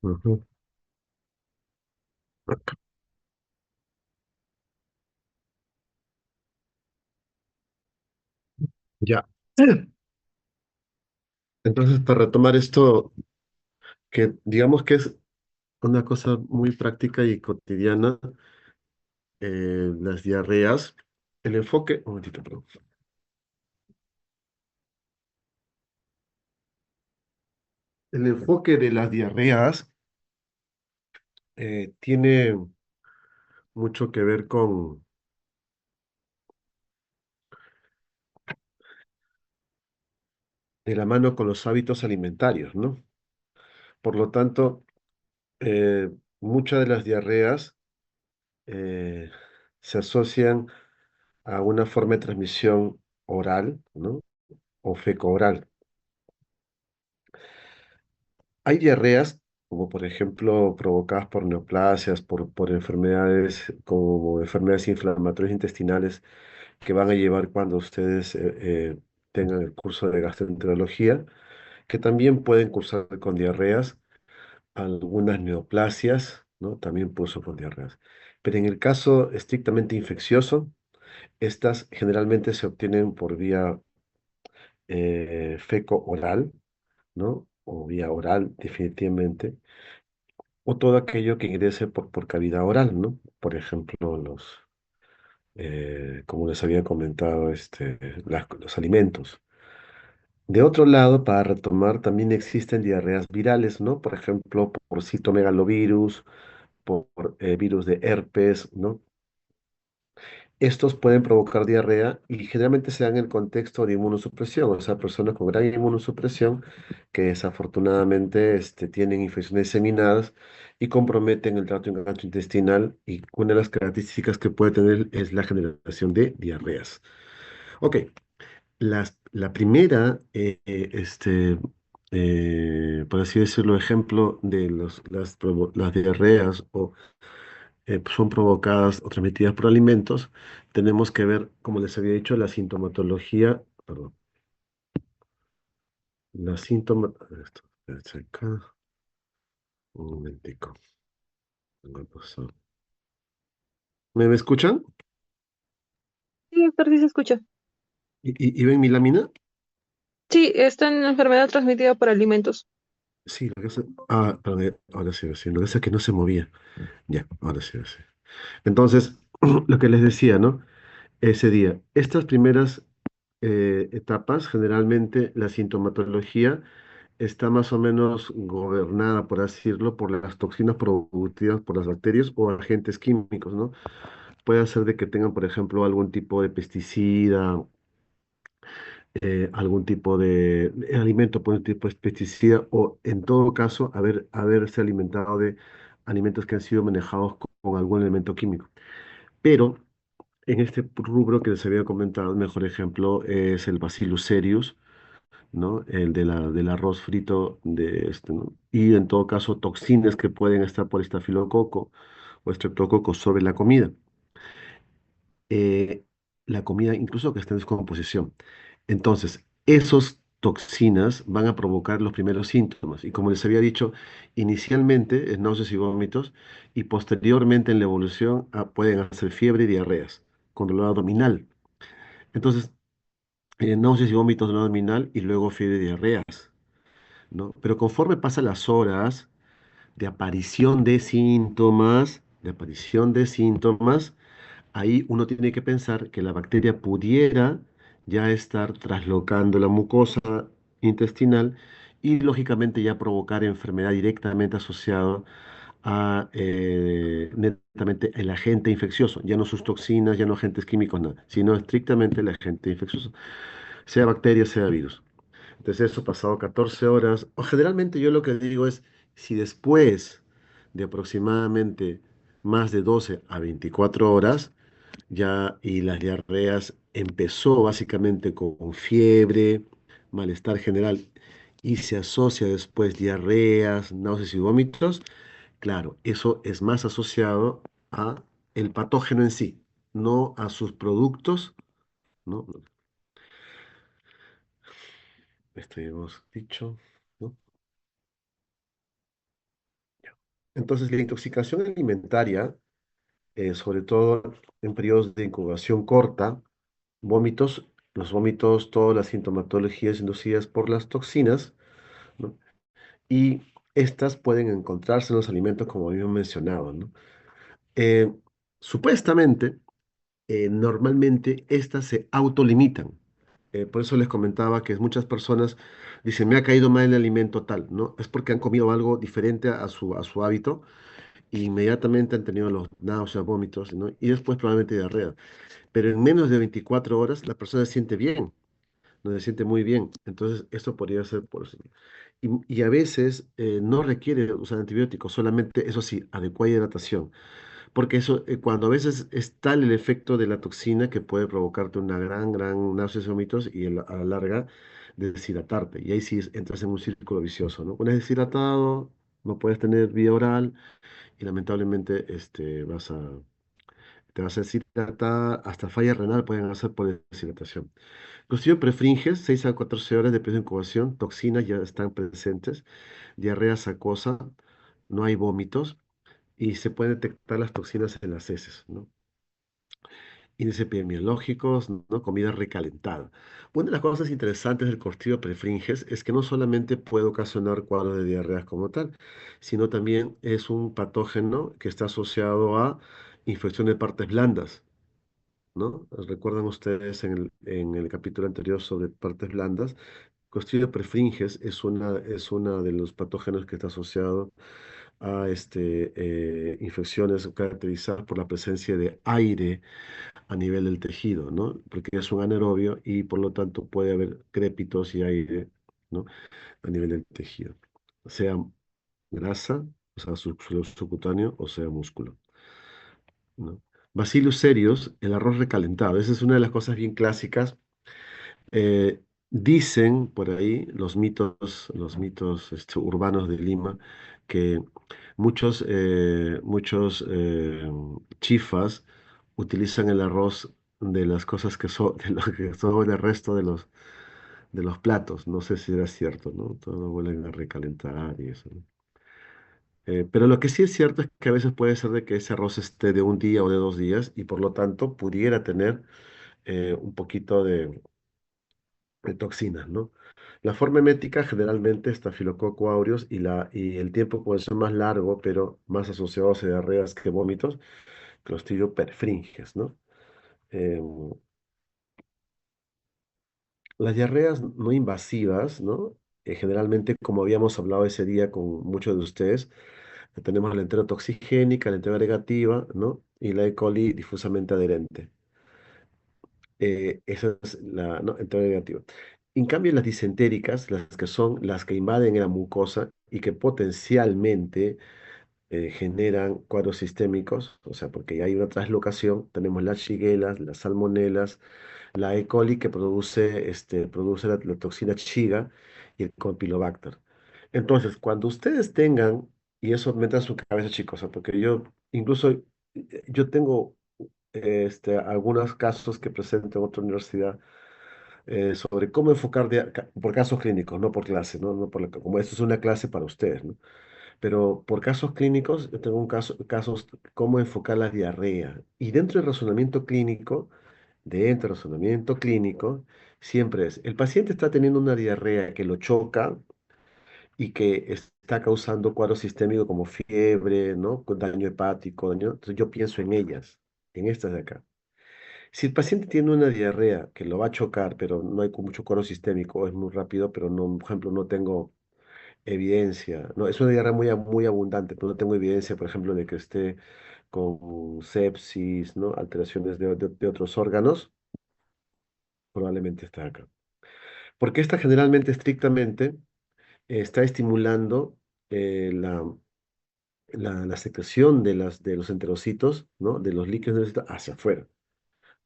Ujú. Ya. Entonces, para retomar esto, que digamos que es una cosa muy práctica y cotidiana, las diarreas, el enfoque, un momentito, perdón. El enfoque de las diarreas tiene mucho que ver de la mano con los hábitos alimentarios, ¿no? Por lo tanto, muchas de las diarreas eh, se asocian a una forma de transmisión oral, ¿no? O feco-oral. Hay diarreas, como por ejemplo provocadas por neoplasias, por enfermedades como enfermedades inflamatorias intestinales que van a llevar cuando ustedes tengan el curso de gastroenterología, que también pueden cursar con diarreas, algunas neoplasias, ¿no? También curso con diarreas. Pero en el caso estrictamente infeccioso, estas generalmente se obtienen por vía feco-oral, ¿no? O vía oral, definitivamente, o todo aquello que ingrese por cavidad oral, ¿no? Por ejemplo, como les había comentado, los alimentos. De otro lado, para retomar, también existen diarreas virales, ¿no? Por ejemplo, por citomegalovirus, por virus de herpes, ¿no? Estos pueden provocar diarrea y generalmente se dan en el contexto de inmunosupresión, o sea, personas con gran inmunosupresión que desafortunadamente tienen infecciones diseminadas y comprometen el tracto gastrointestinal y una de las características que puede tener es la generación de diarreas. Ok, la primera, por así decirlo, ejemplo de las diarreas son provocadas o transmitidas por alimentos, tenemos que ver, como les había dicho, la sintomatología, perdón, la síntoma, esto, espérense acá, un momentico, tengo el pasado. ¿Me escuchan? Sí, doctor, sí se escucha. Y ven mi lámina? Sí, está en enfermedad transmitida por alimentos. Sí, perdón, ahora sí, lo que pasa es que no se movía. Ya, ahora sí. Entonces, lo que les decía, ¿no? Ese día, estas primeras etapas, generalmente la sintomatología está más o menos gobernada, por así decirlo, por las toxinas producidas por las bacterias o agentes químicos, ¿no? Puede ser de que tengan, por ejemplo, algún tipo de pesticida, algún tipo de alimento por un tipo de pesticida, o en todo caso, haberse alimentado de alimentos que han sido manejados con algún elemento químico. Pero en este rubro que les había comentado, el mejor ejemplo es el Bacillus cereus, ¿no? El del arroz frito, ¿no? Y en todo caso, toxinas que pueden estar por estafilococo o estreptococo sobre la comida. Eh, la comida incluso que está en descomposición. Entonces, esos toxinas van a provocar los primeros síntomas. Y como les había dicho, inicialmente es náuseas y vómitos y posteriormente en la evolución pueden hacer fiebre y diarreas con dolor abdominal. Entonces, náuseas y vómitos, dolor abdominal y luego fiebre y diarreas. ¿No? Pero conforme pasan las horas de aparición de síntomas, ahí uno tiene que pensar que la bacteria pudiera ya estar traslocando la mucosa intestinal y lógicamente ya provocar enfermedad directamente asociada a netamente el agente infeccioso, ya no sus toxinas, ya no agentes químicos, nada, sino estrictamente el agente infeccioso, sea bacteria, sea virus. Entonces eso pasado 14 horas, o generalmente yo lo que digo es, si después de aproximadamente más de 12 a 24 horas, ya y las diarreas empezó básicamente con fiebre, malestar general, y se asocia después diarreas, náuseas y vómitos, claro, eso es más asociado a el patógeno en sí, no a sus productos, ¿no? Esto ya hemos dicho, ¿no? Entonces, la intoxicación alimentaria, sobre todo en periodos de incubación corta, vómitos, los vómitos, todas las sintomatologías inducidas por las toxinas, ¿no? Y estas pueden encontrarse en los alimentos como habíamos mencionado, ¿no? Eh, Supuestamente, normalmente estas se autolimitan. Por eso les comentaba que muchas personas dicen, me ha caído mal el alimento tal, ¿no? Es porque han comido algo diferente a su hábito e inmediatamente han tenido los náuseas, vómitos, ¿no? Y después probablemente diarrea. Pero en menos de 24 horas la persona se siente bien, no se siente muy bien. Entonces, esto podría ser por eso. Y a veces no requiere usar antibióticos, solamente, eso sí, adecuada hidratación. Porque eso, cuando a veces es tal el efecto de la toxina que puede provocarte una gran náuseas y vómitos y a la larga deshidratarte. Y ahí sí entras en un círculo vicioso, ¿no? Una vez deshidratado, no puedes tener vía oral y lamentablemente te vas a deshidratar, hasta falla renal pueden hacer por deshidratación. Clostridium prefringes, 6 a 14 horas de periodo de incubación, toxinas ya están presentes, diarrea acuosa, no hay vómitos y se pueden detectar las toxinas en las heces, ¿no? Índices epidemiológicos, ¿no? Comida recalentada. Una de las cosas interesantes del Clostridium prefringes es que no solamente puede ocasionar cuadros de diarreas como tal, sino también es un patógeno que está asociado a infección de partes blandas, ¿no? ¿Recuerdan ustedes en el capítulo anterior sobre partes blandas? Clostridium prefringes es una de los patógenos que está asociado a infecciones caracterizadas por la presencia de aire a nivel del tejido, ¿no? Porque es un anaerobio y por lo tanto puede haber crépitos y aire, ¿no? A nivel del tejido, sea grasa, o sea, subcutáneo, o sea, músculo, ¿no? Bacillus cereus, el arroz recalentado. Esa es una de las cosas bien clásicas. Eh, Dicen por ahí los mitos urbanos de Lima, que muchos chifas utilizan el arroz de las cosas de lo que son el resto de los platos. No sé si era cierto, ¿no? Todo lo vuelven a recalentar y eso, ¿no? Pero lo que sí es cierto es que a veces puede ser de que ese arroz esté de un día o de 2 días y por lo tanto pudiera tener un poquito de toxinas, ¿no? La forma emética generalmente es Staphylococcus aureus y el tiempo puede ser más largo, pero más asociado a diarreas que vómitos, Clostridium perfringens, ¿no? Em, las diarreas no invasivas, ¿no? Generalmente, como habíamos hablado ese día con muchos de ustedes, tenemos la enterotoxigénica, la enteroagregativa, ¿no? Y la E. coli difusamente adherente. Esa es la, ¿no? Entrada negativa. En cambio, las disentéricas, las que son las que invaden la mucosa y que potencialmente generan cuadros sistémicos, o sea, porque hay una traslocación, tenemos las shigella, las salmonelas, la E. coli que produce la toxina Shiga y el Campylobacter. Entonces, cuando ustedes tengan, y eso meta en su cabeza, chicos, ¿ah? Porque incluso, yo tengo algunos casos que presento en otra universidad sobre cómo enfocar por casos clínicos, no por clase, ¿no? No por como esto es una clase para ustedes, ¿no? Pero por casos clínicos, yo tengo casos cómo enfocar la diarrea. Y dentro del razonamiento clínico, siempre es, el paciente está teniendo una diarrea que lo choca y que está causando cuadros sistémicos como fiebre, ¿no? Con daño hepático, entonces yo pienso en ellas, en estas de acá. Si el paciente tiene una diarrea que lo va a chocar, pero no hay mucho coro sistémico, es muy rápido, pero no, por ejemplo, no tengo evidencia, no, es una diarrea muy abundante, pero no tengo evidencia, por ejemplo, de que esté con sepsis, ¿no? Alteraciones de otros órganos, probablemente está acá. Porque esta generalmente, estrictamente, está estimulando la secreción de los enterocitos, ¿no? De los líquidos hacia afuera.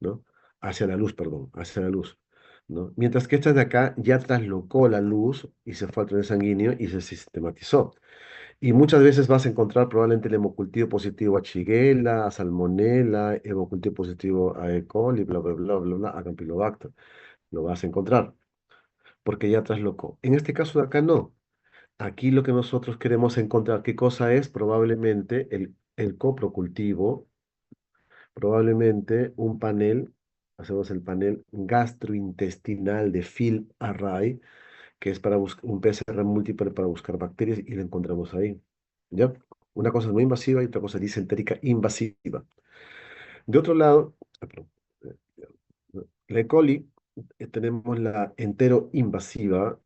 ¿No? Hacia la luz, perdón, hacia la luz, ¿no? Mientras que esta de acá ya traslocó la luz y se fue al tren sanguíneo y se sistematizó. Y muchas veces vas a encontrar probablemente el hemocultivo positivo a Shigella, a Salmonella, hemocultivo positivo a E. coli, bla, a Campylobacter. Lo vas a encontrar porque ya traslocó. En este caso de acá no. Aquí lo que nosotros queremos encontrar, ¿qué cosa es? Probablemente el coprocultivo, probablemente un panel, hacemos el panel gastrointestinal de Phil Array, que es para un PCR múltiple para buscar bacterias y lo encontramos ahí. ¿Ya? Una cosa es muy invasiva y otra cosa es disentérica invasiva. De otro lado, perdón, la E. coli, tenemos la enteroinvasiva,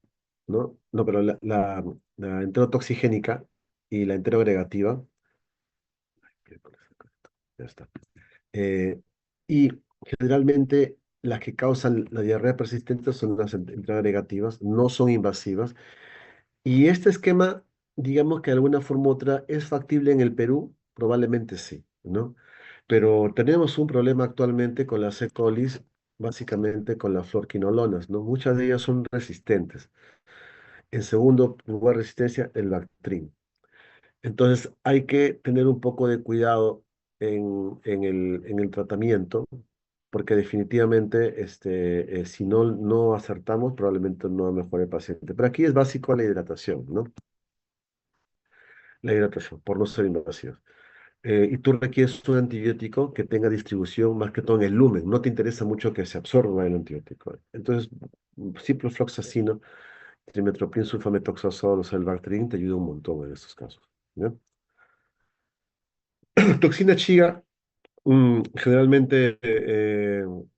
¿no? No, pero la enterotoxigénica y la enteroagregativa. Ya está. Eh, y generalmente las que causan la diarrea persistente son las enteroagregativas, no son invasivas. Y este esquema, digamos que de alguna forma u otra, ¿es factible en el Perú? Probablemente sí, ¿no? Pero tenemos un problema actualmente con las E. colis, básicamente con las fluorquinolonas, ¿no? Muchas de ellas son resistentes. En segundo lugar, resistencia, el Bactrim. Entonces, hay que tener un poco de cuidado en el tratamiento, porque definitivamente, si no acertamos, probablemente no mejore el paciente. Pero aquí es básico la hidratación, ¿no? La hidratación, por no ser invasivos. Y tú requieres un antibiótico que tenga distribución más que todo en el lumen. No te interesa mucho que se absorba el antibiótico. Entonces, ciprofloxacino, trimethoprim, sulfamethoxazol, o sea, el Bactrim te ayuda un montón en estos casos. ¿Ya? Toxina chiga, generalmente en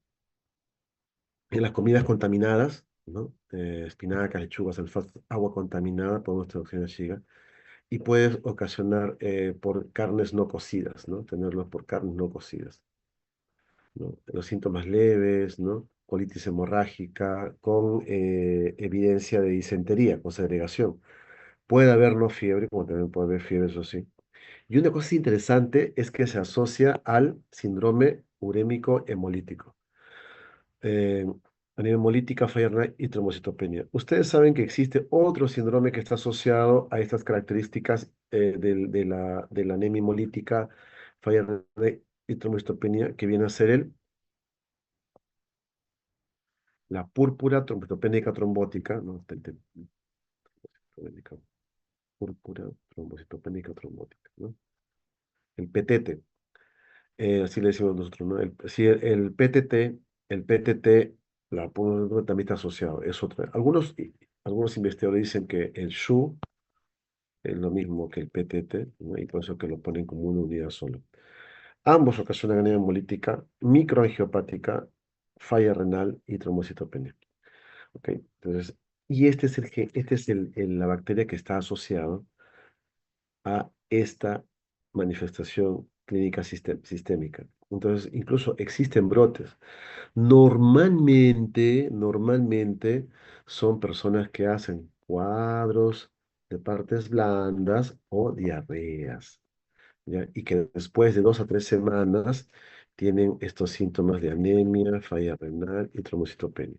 las comidas contaminadas, ¿no? Espinacas, lechugas, alfalfa, agua contaminada, podemos tener toxina chiga. Y puedes ocasionar por carnes no cocidas, ¿no? Tenerlos por carnes no cocidas, ¿no? Los síntomas leves, ¿no? Colitis hemorrágica con evidencia de disentería, con segregación. Puede haber no fiebre, como también puede haber fiebre, eso sí. Y una cosa interesante es que se asocia al síndrome urémico hemolítico. Eh, Anemia hemolítica, falla renal y trombocitopenia. Ustedes saben que existe otro síndrome que está asociado a estas características de la anemia hemolítica, falla renal y trombocitopenia, que viene a ser la púrpura trombocitopénica trombótica, ¿no? Púrpura trombocitopénica trombótica, ¿no? El PTT, así le decimos nosotros, ¿no? Sí, el PTT, la púrpura también está asociado, es otra. Algunos investigadores dicen que el SHU es lo mismo que el PTT, ¿no? Y por eso que lo ponen como una unidad sola. Ambos ocasionan anemia hemolítica, microangiopática, falla renal y trombocitopenia. ¿Ok? Entonces, y la bacteria que está asociada a esta manifestación clínica sistémica. Entonces, incluso existen brotes. Normalmente son personas que hacen cuadros de partes blandas o diarreas, ¿ya? Y que después de 2 a 3 semanas tienen estos síntomas de anemia, falla renal y trombocitopenia,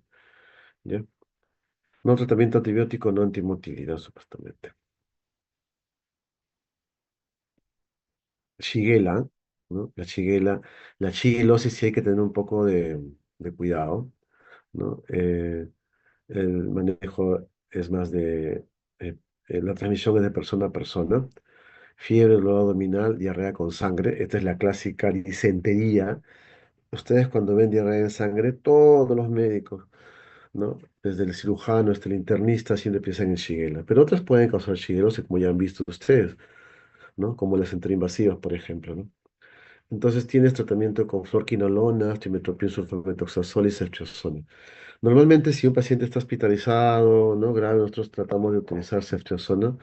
¿ya? No tratamiento antibiótico, no antimotilidad, supuestamente. Shigella, ¿no? La shigelosis sí hay que tener un poco de cuidado, ¿no? El manejo es más la transmisión es de persona a persona. Fiebre, dolor abdominal, diarrea con sangre. Esta es la clásica disentería. Ustedes cuando ven diarrea en sangre, todos los médicos, ¿no? Desde el cirujano hasta el internista siempre piensan en Shigella. Pero otras pueden causar shigelosis, como ya han visto ustedes, ¿no? Como las enteroinvasivas, por ejemplo, ¿no? Entonces tienes tratamiento con fluorquinolonas, trimethoprim, sulfamethoxazol y ceftriaxona. Normalmente si un paciente está hospitalizado, ¿no? Grave, nosotros tratamos de utilizar ceftriaxona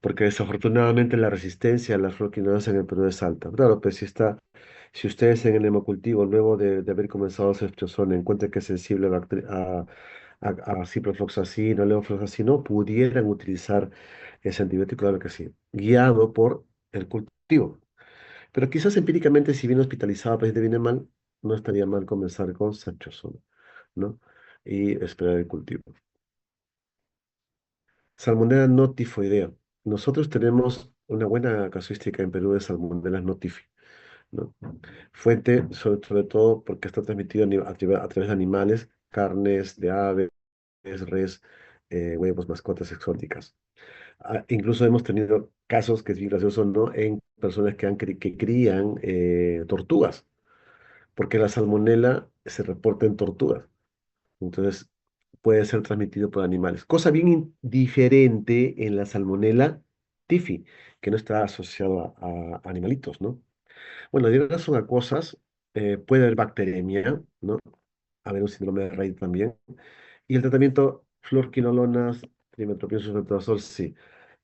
porque desafortunadamente la resistencia a las fluorquinolonas en el Perú es alta. Claro, pues si ustedes en el hemocultivo, luego de haber comenzado ceftriaxona, encuentran que es sensible a ciprofloxacino, levofloxacino, pudieran utilizar ese antibiótico, claro que sí, guiado por el cultivo. Pero quizás empíricamente, si viene hospitalizado, el paciente viene mal, no estaría mal comenzar con ceftriaxona, ¿no? Y esperar el cultivo. Salmonella no tifoidea. Nosotros tenemos una buena casuística en Perú de Salmonella no tifi, ¿no? Fuente, sobre todo porque está transmitido a través de animales, carnes de aves, res, huevos, mascotas exóticas. Incluso hemos tenido casos, que es bien gracioso, ¿no? En personas que crían tortugas, porque la salmonela se reporta en tortugas. Entonces, puede ser transmitido por animales. Cosa bien diferente en la salmonela tifi, que no está asociado a animalitos, ¿no? Bueno, diversas son acuosas, puede haber bacteremia, ¿no? Haber un síndrome de Raynaud también. Y el tratamiento fluorquinolonas, trimethoprim, sulfatrazol, sí.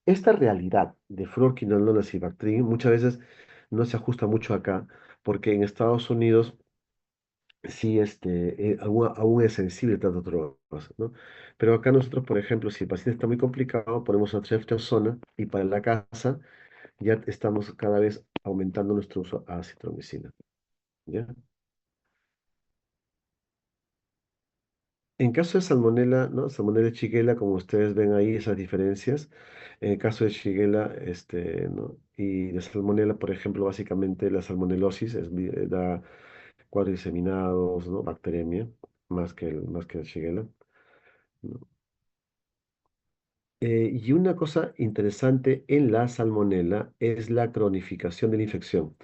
Esta realidad de fluorquinolonas y Bactrim muchas veces no se ajusta mucho acá, porque en Estados Unidos sí aún es sensible tanto drogas, ¿no? Pero acá nosotros, por ejemplo, si el paciente está muy complicado, ponemos una ceftriaxona y para la casa ya estamos cada vez aumentando nuestro uso a acitromicina, ¿ya? En caso de salmonela, ¿no? Salmonella Shigella, como ustedes ven ahí, esas diferencias. En el caso de Shigella, ¿no? Y de salmonela, por ejemplo, básicamente la salmonelosis da cuadros diseminados, ¿no? Bacteremia, más que el Shigella, ¿no? Y una cosa interesante en la salmonela es la cronificación de la infección.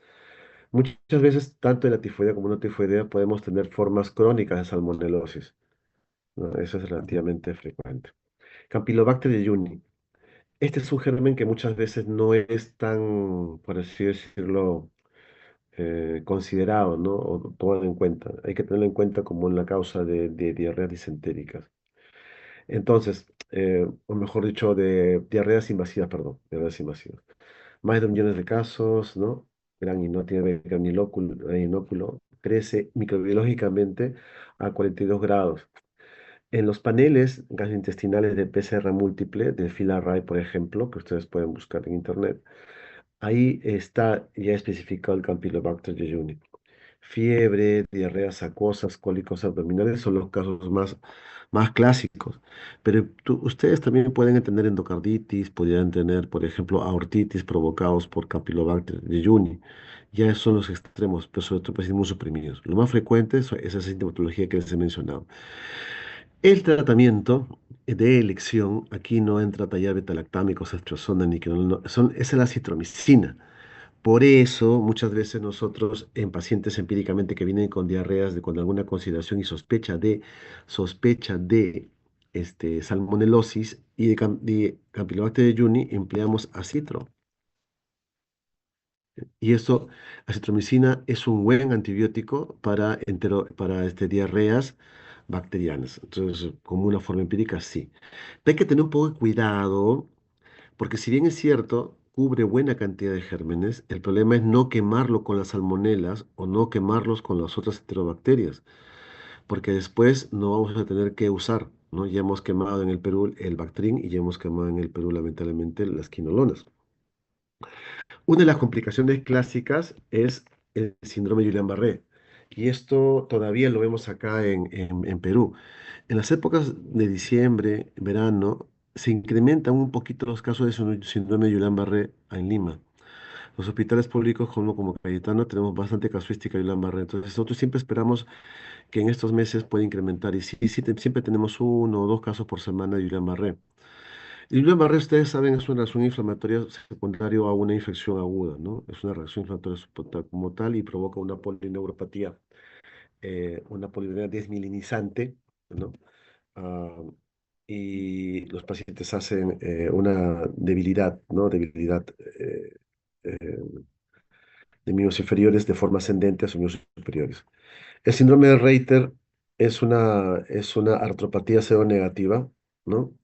Muchas veces, tanto en la tifoidea como en la tifoidea, podemos tener formas crónicas de salmonelosis, ¿no? Eso es relativamente frecuente. Campylobacter jejuni. Este es un germen que muchas veces no es tan, por así decirlo, considerado, ¿no? O tomado en cuenta. Hay que tenerlo en cuenta como en la causa de diarreas disentéricas. Entonces, o mejor dicho, de diarreas invasivas, perdón, diarreas invasivas. Más de 1 millón de casos, ¿no? Gran inóculo, gran inóculo crece microbiológicamente a 42 grados. En los paneles gastrointestinales de PCR múltiple, de FILARRAE, por ejemplo, que ustedes pueden buscar en internet, ahí está ya especificado el Campylobacter jejuni. Fiebre, diarreas acuosas, cólicos abdominales son los casos más clásicos. Pero ustedes también pueden tener endocarditis, podrían tener, por ejemplo, aortitis provocados por Campylobacter jejuni. Ya esos son los extremos, pero sobre todo pacientes muy suprimidos. Lo más frecuente es esa sintomatología que les he mencionado. El tratamiento de elección, aquí no entra tallar betalactámicos, ceftriaxona, ni que es la citromicina. Por eso, muchas veces nosotros en pacientes empíricamente que vienen con diarreas con alguna consideración y sospecha de salmonelosis y de Campylobacter jejuni, empleamos acitro. Y eso, acitromicina es un buen antibiótico para diarreas bacterianas. Entonces, como una forma empírica, sí. Pero hay que tener un poco de cuidado, porque si bien es cierto, cubre buena cantidad de gérmenes, el problema es no quemarlo con las salmonelas o no quemarlos con las otras enterobacterias, porque después no vamos a tener que usar, ¿no? Ya hemos quemado en el Perú el Bactrim y ya hemos quemado en el Perú, lamentablemente, las quinolonas. Una de las complicaciones clásicas es el síndrome de Guillain-Barré. Y esto todavía lo vemos acá en Perú. En las épocas de diciembre, verano, se incrementan un poquito los casos de síndrome de Guillain-Barré en Lima. Los hospitales públicos como Cayetano tenemos bastante casuística de Guillain-Barré. Entonces nosotros siempre esperamos que en estos meses pueda incrementar. Y sí, sí, siempre tenemos 1 o 2 casos por semana de Guillain-Barré. Y Guillain-Barré, ustedes saben, es una reacción inflamatoria secundaria a una infección aguda, ¿no? Es una reacción inflamatoria como tal y provoca una polineuropatía, una poliuria desmielinizante, ¿no? Ah, y los pacientes hacen una debilidad, ¿no? Debilidad eh, de miembros inferiores de forma ascendente a sus miembros superiores. El síndrome de Reiter es una artropatía seronegativa, ¿no?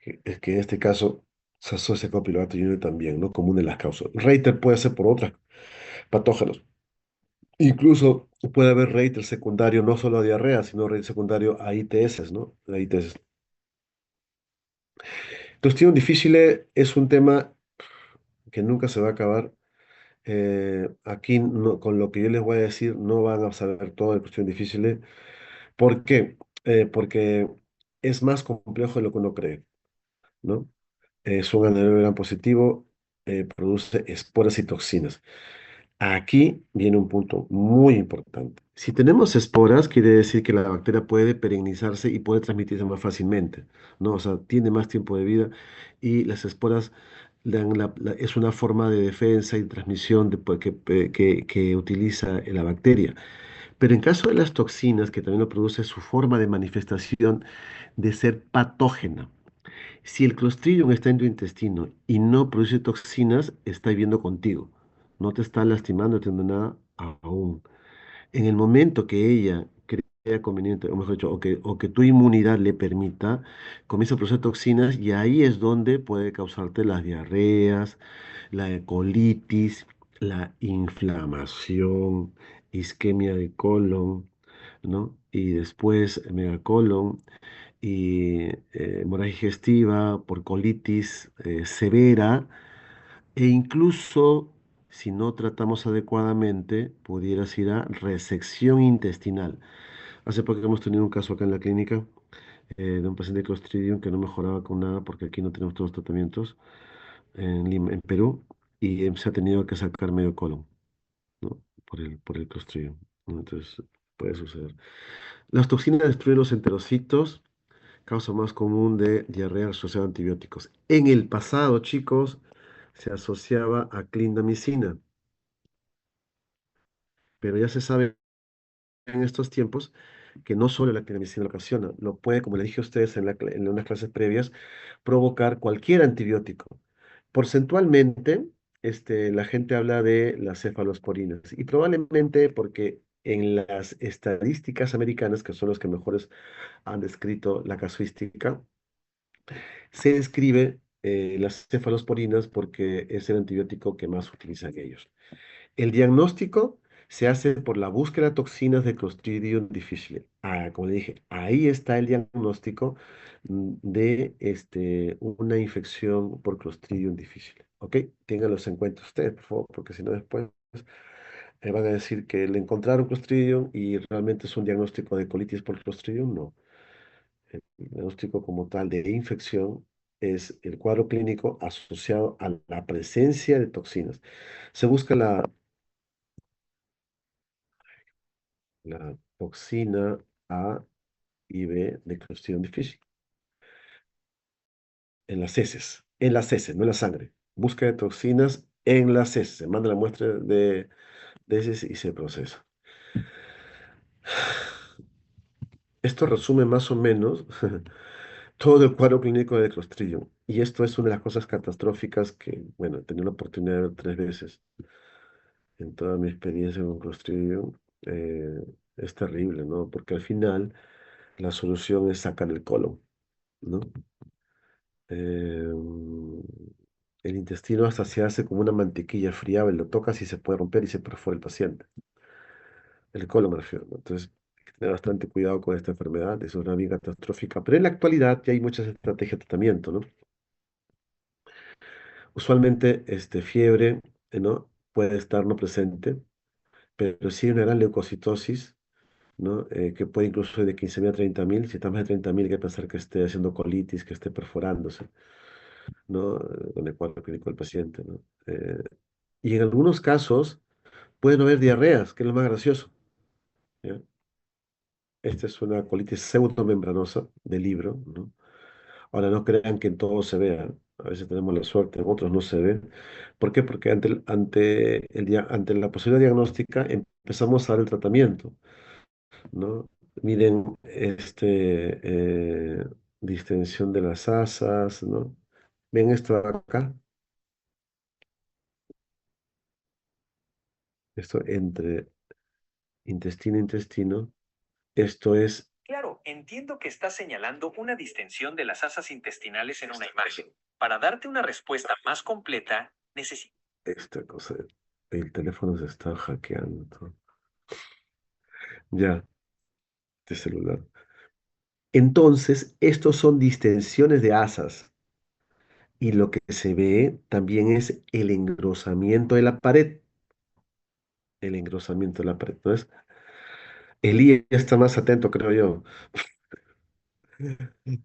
Que en este caso se asocia con pilomato junior también, ¿no? Como una de las causas. Reiter puede ser por otros patógenos. Incluso puede haber Reiter secundario no solo a diarrea, sino Reiter secundario a ITS, ¿no? A ITS. Cuestión difícil es un tema que nunca se va a acabar. Aquí, con lo que yo les voy a decir, no van a saber todo de cuestión difícil. ¿Por qué? Porque es más complejo de lo que uno cree, ¿no? Es un anaerobio gran positivo, produce esporas y toxinas. Aquí viene un punto muy importante. Si tenemos esporas, quiere decir que la bacteria puede perennizarse y puede transmitirse más fácilmente, ¿no? O sea, tiene más tiempo de vida y las esporas es una forma de defensa y transmisión que utiliza la bacteria. Pero en caso de las toxinas, que también lo produce, su forma de manifestación de ser patógena. Si el Clostridium está en tu intestino y no produce toxinas, está viviendo contigo. No te está lastimando, no te haciendo nada aún. En el momento que ella crea conveniente, o mejor dicho, o que tu inmunidad le permita, comienza a producir toxinas y ahí es donde puede causarte las diarreas, la colitis, la inflamación, isquemia de colon, ¿no? Y después megacolon y hemorragia digestiva por colitis severa e incluso si no tratamos adecuadamente pudieras ir a resección intestinal. Hace poco hemos tenido un caso acá en la clínica de un paciente de Clostridium que no mejoraba con nada porque aquí no tenemos todos los tratamientos en Lima, en Perú, y se ha tenido que sacar medio colon, ¿no? Por el Clostridium, ¿no? Entonces puede suceder. Las toxinas destruyen los enterocitos, causa más común de diarrea asociada a antibióticos. En el pasado, chicos, se asociaba a clindamicina, pero ya se sabe en estos tiempos que no solo la clindamicina lo ocasiona, lo puede, como le dije a ustedes en unas clases previas, provocar cualquier antibiótico. Porcentualmente, la gente habla de las cefalosporinas y probablemente porque en las estadísticas americanas, que son los que mejores han descrito la casuística, se describe las cefalosporinas porque es el antibiótico que más utilizan ellos. El diagnóstico se hace por la búsqueda de toxinas de Clostridium difficile. Ah, como le dije, ahí está el diagnóstico de una infección por Clostridium difficile. ¿Ok? Ténganlos en cuenta ustedes, por favor, porque si no después van a decir que le encontraron Clostridium y realmente es un diagnóstico de colitis por Clostridium. No. El diagnóstico como tal de infección es el cuadro clínico asociado a la presencia de toxinas. Se busca la toxina A y B de Clostridium difficile en las heces, no en la sangre. Busca de toxinas en las heces. Se manda la muestra de heces y se procesa. Esto resume más o menos todo el cuadro clínico de Clostridium. Y esto es una de las cosas catastróficas que, bueno, he tenido la oportunidad de ver 3 veces en toda mi experiencia con Clostridium. eh, es terrible, ¿no? Porque al final la solución es sacar el colon, ¿no? Eh, el intestino hasta se hace como una mantequilla friable, lo tocas y se puede romper y se perfora el paciente. El colon me refiero, ¿no? Entonces, hay que tener bastante cuidado con esta enfermedad, es una bien catastrófica. Pero en la actualidad ya hay muchas estrategias de tratamiento, ¿no? Usualmente, fiebre, ¿no? Puede estar no presente, pero sí hay una gran leucocitosis, ¿no? Que puede incluso ir de 15.000 a 30.000. Si está más de 30.000, hay que pensar que esté haciendo colitis, que esté perforándose, ¿no? Con el cuadro clínico del paciente, ¿no? Y en algunos casos pueden haber diarreas, que es lo más gracioso, ¿ya? Esta es una colitis pseudomembranosa de libro, ¿no? Ahora no crean que en todo se vea. A veces tenemos la suerte, en otros no se ve. ¿Por qué? Porque ante la posibilidad diagnóstica empezamos a dar el tratamiento, ¿no? Miren, distensión de las asas, ¿no? Ven esto acá, esto entre intestino e intestino. Esto es, Claro, entiendo que estás señalando una distensión de las asas intestinales en una imagen. Para darte una respuesta más completa, necesito... esta cosa. El teléfono se está hackeando. Ya, de celular. Entonces, estos son distensiones de asas. Y lo que se ve también es el engrosamiento de la pared. El engrosamiento de la pared. Entonces, Elías está más atento, creo yo.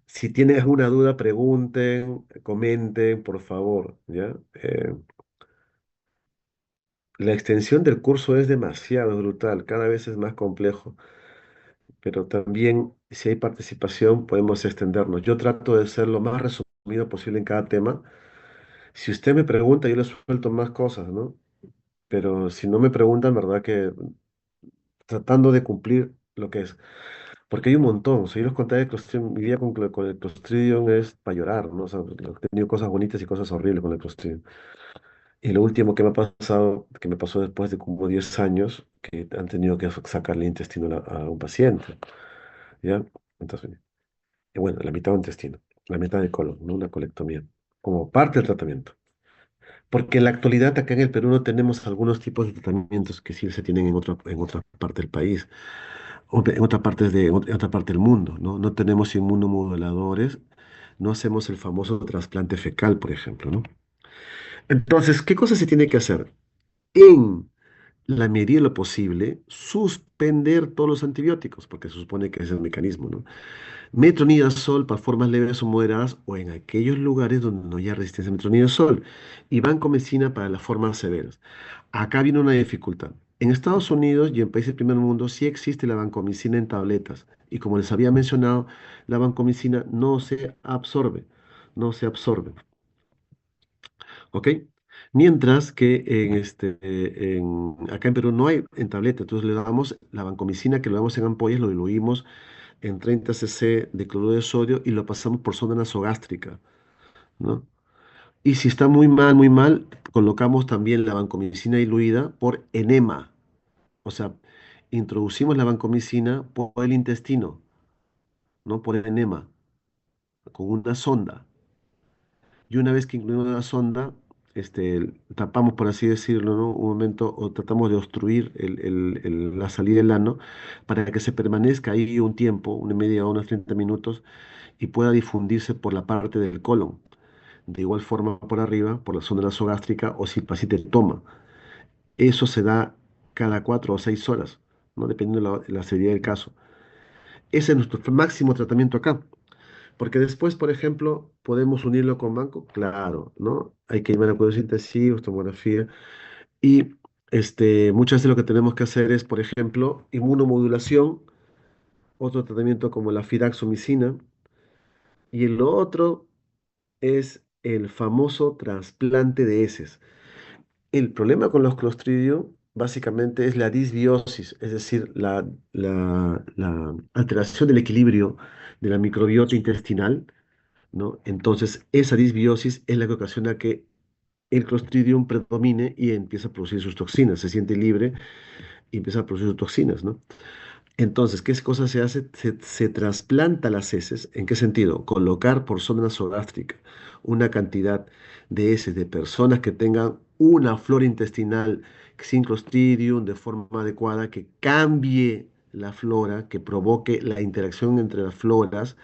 Si tienen alguna duda, pregunten, comenten, por favor, ¿ya? La extensión del curso es demasiado brutal, cada vez es más complejo, pero también si hay participación podemos extendernos. Yo trato de ser lo más resumido posible en cada tema. Si usted me pregunta, yo le suelto más cosas, ¿no? Pero si no me preguntan, verdad que tratando de cumplir lo que es. Porque hay un montón. O sea, yo les conté de Clostridium, mi vida con el Clostridium es para llorar, ¿no? O sea, he tenido cosas bonitas y cosas horribles con el Clostridium. Y lo último que me ha pasado, que me pasó después de como 10 años, que han tenido que sacarle intestino a un paciente, ¿ya? Entonces, y bueno, la mitad del intestino, la mitad del colon, ¿no? Una colectomía, como parte del tratamiento. Porque en la actualidad acá en el Perú no tenemos algunos tipos de tratamientos que sí se tienen en otra parte del país, o en otra parte en otra parte del mundo, ¿no? No tenemos inmunomoduladores, no hacemos el famoso trasplante fecal, por ejemplo, ¿no? Entonces, ¿qué cosa se tiene que hacer? En la medida de lo posible, suspender todos los antibióticos, porque se supone que ese es el mecanismo, ¿no? Metronidazol para formas leves o moderadas o en aquellos lugares donde no haya resistencia a metronidazol y vancomicina para las formas severas. Acá viene una dificultad. En Estados Unidos y en países del primer mundo sí existe la vancomicina en tabletas y como les había mencionado, la vancomicina no se absorbe, no se absorbe. ¿Ok? Mientras que acá en Perú no hay en tableta, entonces le damos la vancomicina que lo damos en ampollas, lo diluimos en 30 cc de cloruro de sodio y lo pasamos por sonda nasogástrica, ¿no? Y si está muy mal, colocamos también la vancomicina diluida por enema, o sea, introducimos la vancomicina por el intestino, no por enema, con una sonda. Y una vez que incluimos la sonda, tapamos, por así decirlo, ¿no? Un momento, o tratamos de obstruir la salida del ano para que se permanezca ahí un tiempo, una media hora, unos 30 minutos, y pueda difundirse por la parte del colon. De igual forma por arriba, por la sonda nasogástrica, o si el paciente toma. Eso se da cada 4 o 6 horas, ¿no? Dependiendo de la seriedad del caso. Ese es nuestro máximo tratamiento acá. Porque después, por ejemplo, podemos unirlo con banco, claro, ¿no? Hay que llevar a cuidados intensivos, tomografía. Y muchas veces lo que tenemos que hacer es, por ejemplo, inmunomodulación, otro tratamiento como la firaxomicina. Y el otro es el famoso trasplante de heces. El problema con los Clostridium básicamente es la disbiosis, es decir, la alteración del equilibrio de la microbiota intestinal, ¿no? Entonces, esa disbiosis es la que ocasiona que el Clostridium predomine y empieza a producir sus toxinas, se siente libre y empieza a producir sus toxinas, ¿no? Entonces, ¿qué cosa se hace? Se trasplanta las heces. ¿En qué sentido? Colocar por sonda nasogástrica una cantidad de heces de personas que tengan una flora intestinal sin Clostridium de forma adecuada, que cambie la flora, que provoque la interacción entre las floras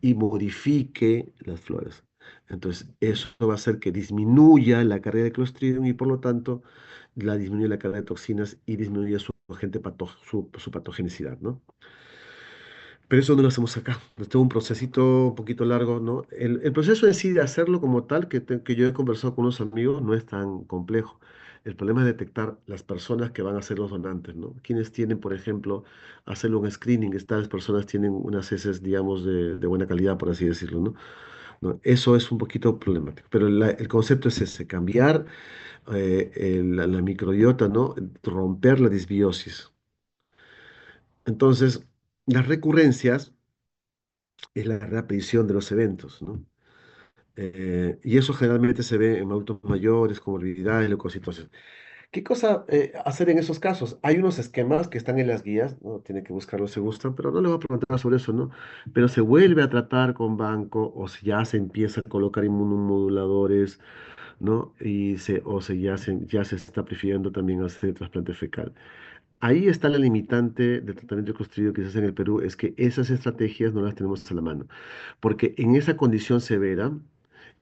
y modifique las floras. Entonces, eso va a hacer que disminuya la carga de Clostridium y por lo tanto disminuye la carga de toxinas y disminuye su patogenicidad, ¿no? Pero eso no lo hacemos acá. Es todo un procesito un poquito largo, ¿no? El proceso en sí de hacerlo como tal, que yo he conversado con unos amigos, no es tan complejo. El problema es detectar las personas que van a ser los donantes, ¿no? Quienes tienen, por ejemplo, hacerle un screening. Estas personas tienen unas heces, digamos, de buena calidad, por así decirlo, ¿no? ¿No? Eso es un poquito problemático. Pero el concepto es ese, cambiar la microbiota, ¿no? Romper la disbiosis. Entonces, las recurrencias es la repetición de los eventos, ¿no? Y eso generalmente se ve en adultos mayores, comorbilidades, leucocitosis. ¿Qué cosa hacer en esos casos? Hay unos esquemas que están en las guías, ¿no? Tiene que buscarlos si gustan, pero no le voy a preguntar sobre eso, ¿no? Pero se vuelve a tratar con banco o si ya se empieza a colocar inmunomoduladores, ¿no? Ya se está prefiriendo también hacer trasplante fecal. Ahí está la limitante del tratamiento de Clostridio que se hace en el Perú, es que esas estrategias no las tenemos a la mano, porque en esa condición severa,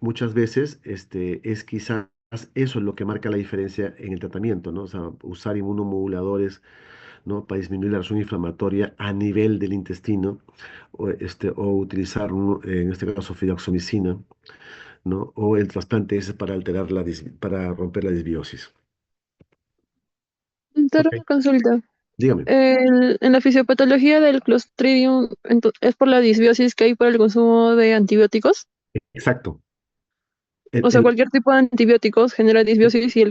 muchas veces es quizás eso lo que marca la diferencia en el tratamiento, ¿no? O sea, usar inmunomoduladores, ¿no? Para disminuir la reacción inflamatoria a nivel del intestino, o utilizar, en este caso, fidaxomicina, ¿no? O el trasplante ese para para romper la disbiosis. doctor, Ok, una consulta. dígame. En la fisiopatología del Clostridium, ¿es por la disbiosis que hay por el consumo de antibióticos? Exacto. El, O sea, el- cualquier tipo de antibióticos genera disbiosis y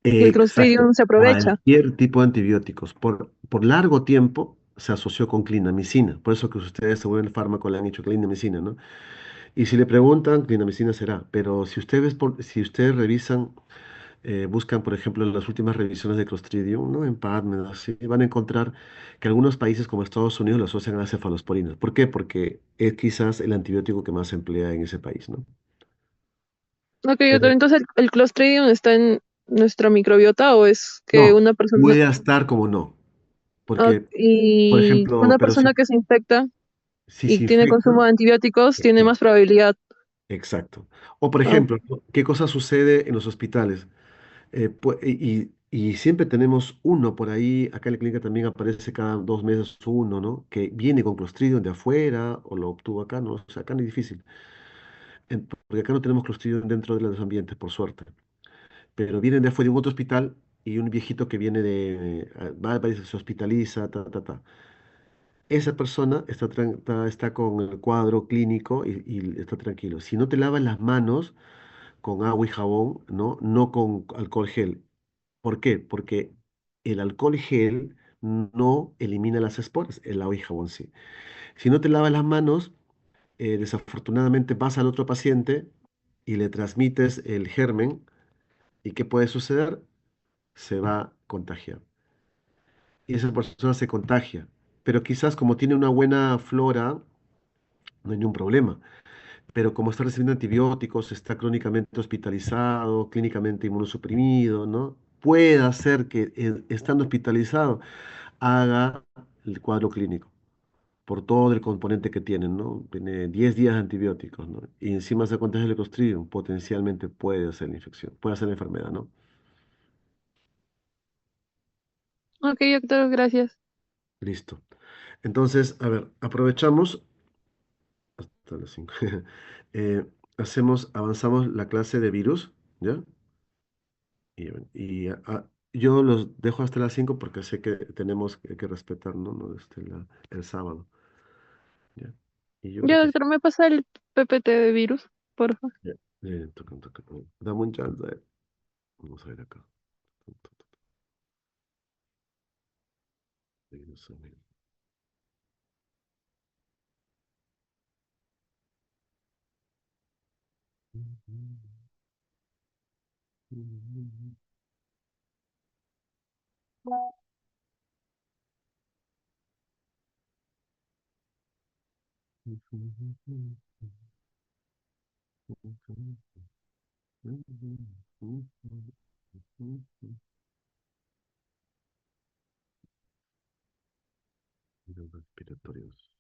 el exacto. Clostridium se aprovecha. Cualquier tipo de antibióticos por largo tiempo se asoció con clindamicina. Por eso que ustedes según el fármaco le han hecho clindamicina, ¿no? Y si le preguntan, clindamicina será. Pero si ustedes revisan, buscan, por ejemplo, en las últimas revisiones de Clostridium, ¿no? En PubMed, así, van a encontrar que algunos países como Estados Unidos lo asocian a las cefalosporinas. ¿Por qué? Porque es quizás el antibiótico que más se emplea en ese país, ¿no? Ok, doctor, Pero entonces el Clostridium está en nuestra microbiota o es que no, una persona, puede estar como no. Porque, por y ejemplo, una persona que se infecta si y se tiene consumo infecta, de antibióticos tiene sí, más probabilidad? exacto. O por Ah, ejemplo, ¿no? ¿Qué cosa sucede en los hospitales? Y siempre tenemos uno por ahí, acá en la clínica también aparece cada 2 meses uno, ¿no? Que viene con Clostridium de afuera o lo obtuvo acá, ¿no? O sea, acá no es difícil, porque acá no tenemos Clostridium dentro de los ambientes, por suerte. Pero vienen de afuera de un otro hospital y un viejito que viene se hospitaliza, ta, ta, ta. Esa persona está con el cuadro clínico y está tranquilo. Si no te lavas las manos con agua y jabón, ¿no? No con alcohol gel. ¿Por qué? Porque el alcohol gel no elimina las esporas, el agua y jabón sí. Si no te lavas las manos, desafortunadamente vas al otro paciente y le transmites el germen. ¿Y qué puede suceder? Se va a contagiar. Y esa persona se contagia. Pero quizás como tiene una buena flora, no hay ningún problema. Pero como está recibiendo antibióticos, está crónicamente hospitalizado, clínicamente inmunosuprimido, ¿no? Puede hacer que estando hospitalizado haga el cuadro clínico por todo el componente que tienen, ¿no? Tiene 10 días de antibióticos, ¿no? Y encima se contagia el Clostridium, potencialmente puede hacer la infección, puede hacer la enfermedad, ¿no? ok, doctor, gracias. Listo. Entonces, a ver, aprovechamos hasta las 5. Avanzamos la clase de virus, ¿ya? Yo los dejo hasta las 5 porque sé que tenemos que respetar, ¿no? ¿No? El sábado, ¿ya? Y yo creo Ya, que sí. doctor, ¿me pasa el PPT de virus, por favor? Ya. Dame un chance. Vamos a ver acá. Virus, a ver. Virus respiratorios.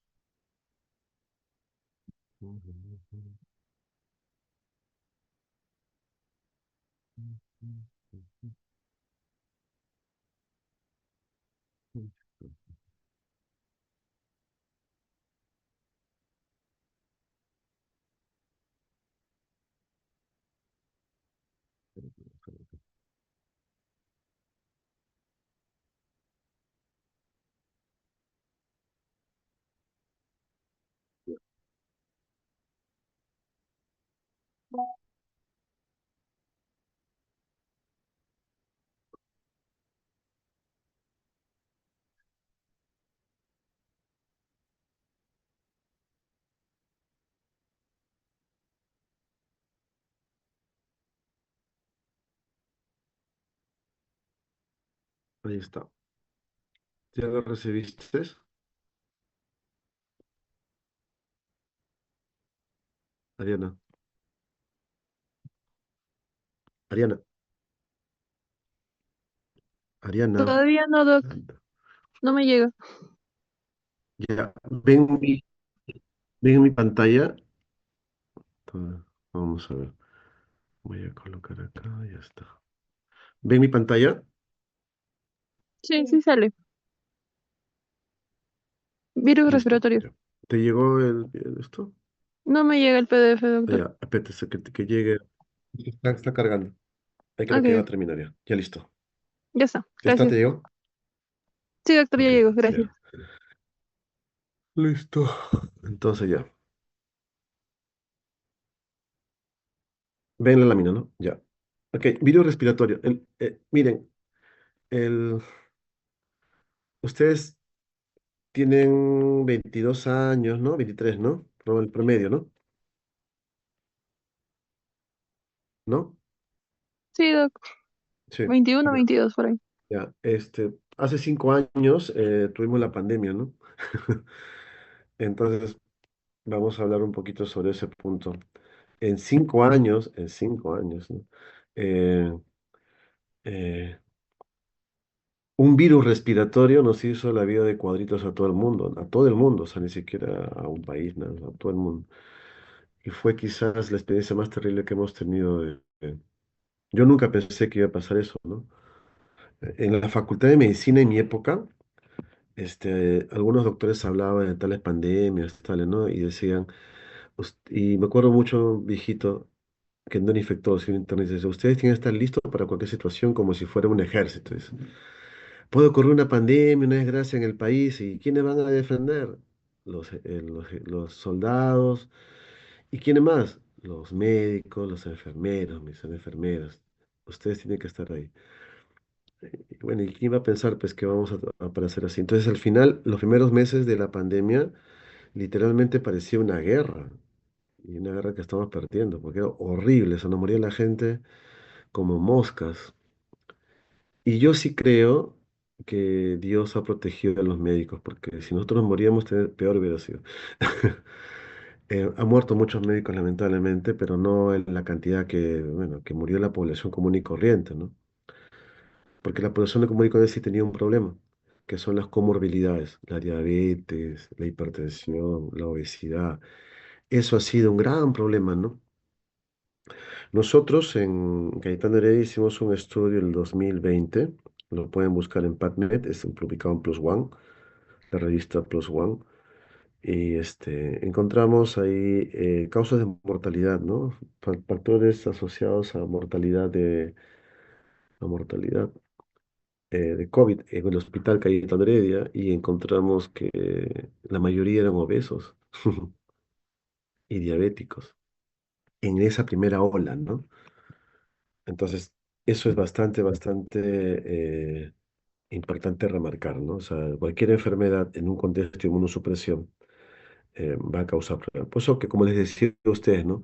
Ahí está. ¿Ya lo recibiste? Ariana. Ariana. Ariana. Todavía no, doc, Anda. no me llega. Ya. Ven mi pantalla. Vamos a ver. Voy a colocar acá. Ya está. ¿Ven mi pantalla? Sí, sí sale. Virus Listo. respiratorio. Ya. ¿Te llegó esto? No me llega el PDF, Ah, doctor. ya. Espérate, que llegue. Está cargando. Ahí creo que va a Ok, terminar ya. Ya listo. ya está. ¿Ya está? ¿Te Gracias. llegó? Sí, doctor, ya Ok, llegó, gracias. ya. Listo. Entonces ya. Ven la lámina, ¿no? Ya. Ok, virus respiratorio. Miren, el, ustedes tienen 22 años, ¿no? 23, ¿no? El promedio, ¿no? ¿No? Sí, doc, Sí. 21, Ya. 22 por ahí. Ya. Hace 5 años tuvimos la pandemia, ¿no? Entonces, vamos a hablar un poquito sobre ese punto. En 5 años, ¿no? Eh, eh, un virus respiratorio nos hizo la vida de cuadritos a todo el mundo, o sea, ni siquiera a un país, nada, a todo el mundo. Y fue quizás la experiencia más terrible que hemos tenido. Yo nunca pensé que iba a pasar eso, ¿no? En la Facultad de Medicina en mi época, algunos doctores hablaban de tales pandemias, tales, ¿no? Y decían, y me acuerdo mucho, un viejito, que no era infectólogo, sino internista, dice, ustedes tienen que estar listos para cualquier situación como si fuera un ejército. Dice. Puede ocurrir una pandemia, una desgracia en el país, ¿y quiénes van a defender? Los soldados. ¿Y quiénes más? Los médicos, los enfermeros, mis enfermeras. Ustedes tienen que estar ahí. Y bueno, ¿y quién va a pensar pues que vamos a aparecer así? Entonces, al final, los primeros meses de la pandemia, literalmente parecía una guerra. Y una guerra que estamos perdiendo, porque era horrible, se nos moría la gente como moscas. Y yo sí creo que Dios ha protegido a los médicos, porque si nosotros nos moríamos, peor hubiera sido. Han muerto muchos médicos, lamentablemente, pero no en la cantidad bueno, que murió la población común y corriente, ¿no? Porque la población común y corriente sí tenía un problema, que son las comorbilidades, la diabetes, la hipertensión, la obesidad. Eso ha sido un gran problema, ¿no? Nosotros en Cayetano Heredia hicimos un estudio en el 2020, lo pueden buscar en PubMed, es publicado en Plus One, la revista Plus One, y encontramos ahí causas de mortalidad, ¿no? Factores asociados a mortalidad de COVID en el Hospital Cayetano Heredia, y encontramos que la mayoría eran obesos y diabéticos en esa primera ola, ¿no? Entonces, eso es bastante importante remarcar, ¿no? O sea, cualquier enfermedad en un contexto de inmunosupresión va a causar problemas. Por eso que, como les decía a ustedes, ¿no?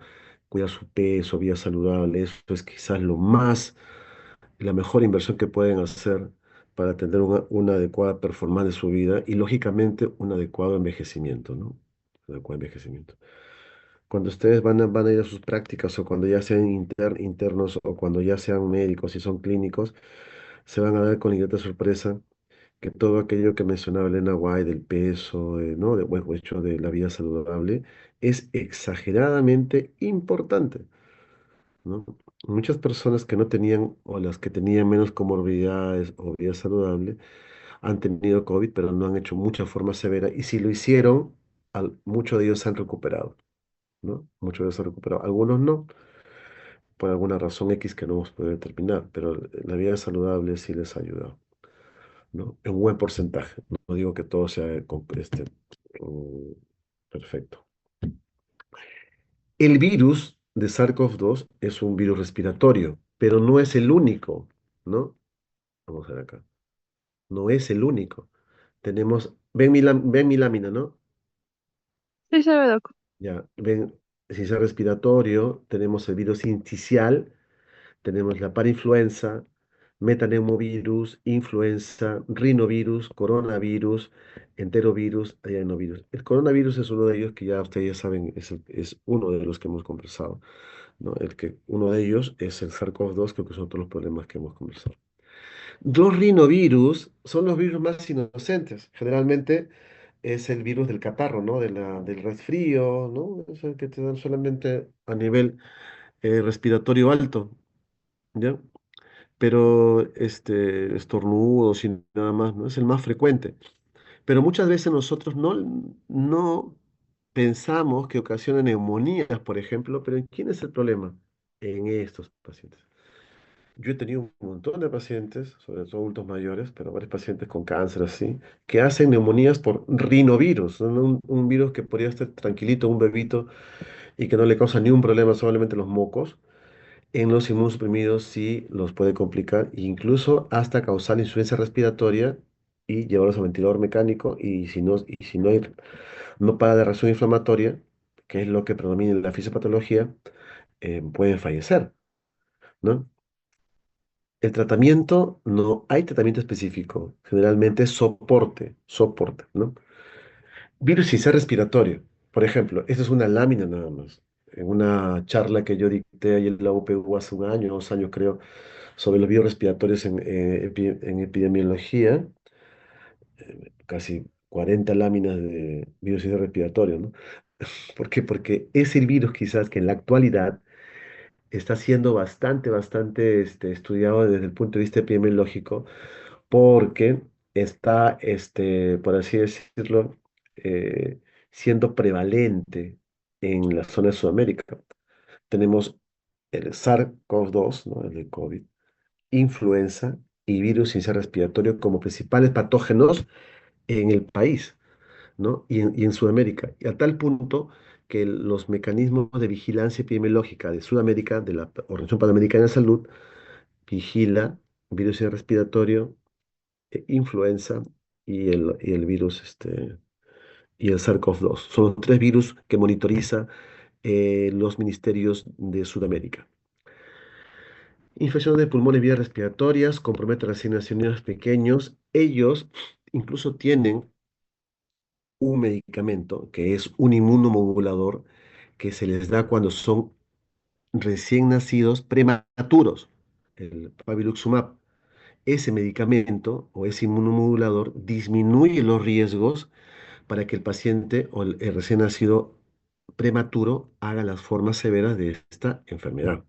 Cuidar su peso, vida saludable, eso es quizás la mejor inversión que pueden hacer para tener una adecuada performance de su vida y, lógicamente, un adecuado envejecimiento, ¿no? Un adecuado envejecimiento. Cuando ustedes van a ir a sus prácticas o cuando ya sean internos o cuando ya sean médicos y son clínicos, se van a dar con la grata sorpresa que todo aquello que mencionaba Elena White del peso, ¿no? Bueno, hecho de la vida saludable, es exageradamente importante, ¿no? Muchas personas que no tenían o las que tenían menos comorbilidades o vida saludable han tenido COVID, pero no han hecho mucha forma severa y si lo hicieron, muchos de ellos se han recuperado, ¿no? Muchos de ellos se han recuperado, algunos no, por alguna razón X que no hemos podido determinar, pero la vida saludable sí les ha ayudado. ¿No? En un buen porcentaje. No digo que todo sea mm, perfecto. El virus de SARS-CoV-2 es un virus respiratorio, pero no es el único, ¿no? Vamos a ver acá. No es el único. Ven mi lámina, ¿no? Sí, se ve, doc. Ya, ven, si es respiratorio, tenemos el virus incisional. Tenemos la parainfluenza, metaneumovirus, influenza, rinovirus, coronavirus, enterovirus, adenovirus. El coronavirus es uno de ellos que ya ustedes ya saben, es uno de los que hemos conversado, ¿no? Uno de ellos es el SARS-CoV-2, creo que son todos los problemas que hemos conversado. Los rinovirus son los virus más inocentes. Generalmente es el virus del catarro, ¿no? Del resfrío, ¿no? Es el que te dan solamente a nivel respiratorio alto, ¿ya? Pero estornudos y nada más, ¿no? Es el más frecuente. Pero muchas veces nosotros no pensamos que ocasiona neumonías, por ejemplo, pero ¿en quién es el problema? En estos pacientes. Yo he tenido un montón de pacientes, sobre todo adultos mayores, pero varios pacientes con cáncer así, que hacen neumonías por rinovirus, ¿no? Un virus que podría estar tranquilito, un bebito, y que no le causa ni un problema, solamente los mocos. En los inmunosuprimidos sí los puede complicar, e incluso hasta causar insuficiencia respiratoria y llevarlos a ventilador mecánico, y si no, no para de reacción inflamatoria, que es lo que predomina en la fisiopatología, pueden fallecer, ¿no? El tratamiento, no hay tratamiento específico, generalmente es soporte, ¿no? Virus sin ser respiratorio, por ejemplo, esta es una lámina nada más. En una charla que yo dicté ahí en la UPU hace un año, 2 años creo, sobre los virus respiratorios en epidemiología, casi 40 láminas de virus sin ser respiratorio, ¿no? ¿Por qué? Porque es el virus quizás que en la actualidad está siendo bastante estudiado desde el punto de vista epidemiológico, porque está, por así decirlo, eh, siendo prevalente en la zona de Sudamérica. Tenemos el SARS-CoV-2, ¿no? El de COVID, influenza y virus sin ser respiratorio como principales patógenos en el país, ¿no? Y en Sudamérica. Y a tal punto que los mecanismos de vigilancia epidemiológica de Sudamérica, de la Organización Panamericana de Salud, vigila virus respiratorio, influenza y el virus, y el SARS-CoV-2. Son los tres virus que monitoriza los ministerios de Sudamérica. Infección de pulmones y vías respiratorias, compromete a recién nacidos pequeños. Ellos incluso tienen un medicamento que es un inmunomodulador que se les da cuando son recién nacidos prematuros, el Paviluxumab. Ese medicamento o ese inmunomodulador disminuye los riesgos para que el paciente o el recién nacido prematuro haga las formas severas de esta enfermedad,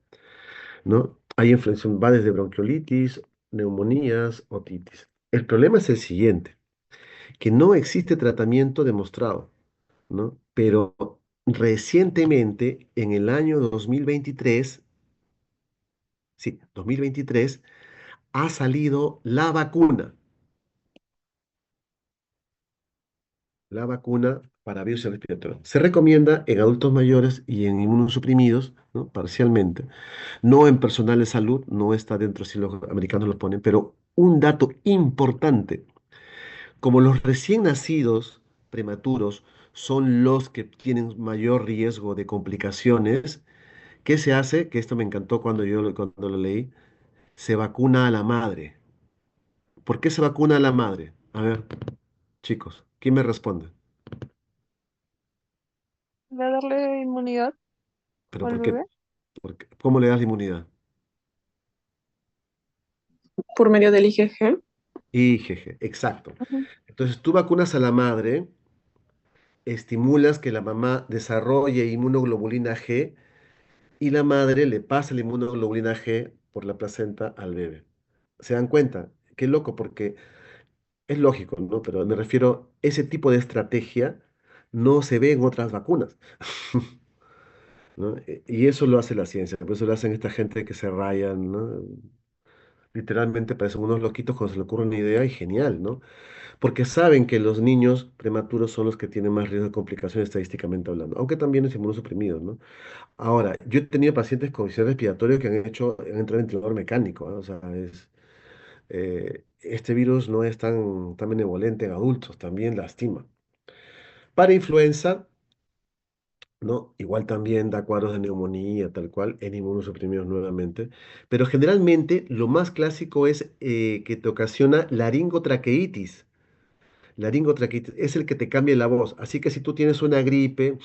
¿no? Hay infección, va desde bronquiolitis, neumonías, otitis. El problema es el siguiente, que no existe tratamiento demostrado, ¿no? Pero recientemente, en el año 2023, sí, 2023, ha salido la vacuna para virus respiratorio. Se recomienda en adultos mayores y en inmunosuprimidos, ¿no? Parcialmente. No en personal de salud, no está dentro si los americanos lo ponen, pero un dato importante, como los recién nacidos prematuros son los que tienen mayor riesgo de complicaciones, ¿qué se hace? Que esto me encantó cuando lo leí. Se vacuna a la madre. ¿Por qué se vacuna a la madre? A ver, chicos, ¿quién me responde? ¿Va a darle inmunidad ¿Pero al por qué? bebé? ¿Cómo le das la inmunidad? Por medio del IgG. IgG, exacto. Ujú. Entonces tú vacunas a la madre, estimulas que la mamá desarrolle inmunoglobulina G y la madre le pasa la inmunoglobulina G por la placenta al bebé. ¿Se dan cuenta? Qué loco, porque es lógico, ¿no? Pero me refiero, ese tipo de estrategia no se ve en otras vacunas, ¿no? Y eso lo hace la ciencia, por eso lo hacen esta gente que se rayan, ¿no? Literalmente parecen unos loquitos cuando se le ocurre una idea y genial, ¿no? Porque saben que los niños prematuros son los que tienen más riesgo de complicaciones estadísticamente hablando, aunque también los inmunosuprimidos, ¿no? Ahora, yo he tenido pacientes con insuficiencia respiratoria que han entrado en ventilador mecánico, ¿ah? O sea, este virus no es tan benevolente en adultos, también lastima. Para influenza, ¿no? Igual también da cuadros de neumonía, tal cual, en inmunosuprimidos nuevamente, pero generalmente lo más clásico es que te ocasiona laringotraqueitis. Laringotraqueitis es el que te cambia la voz. Así que si tú tienes una gripe,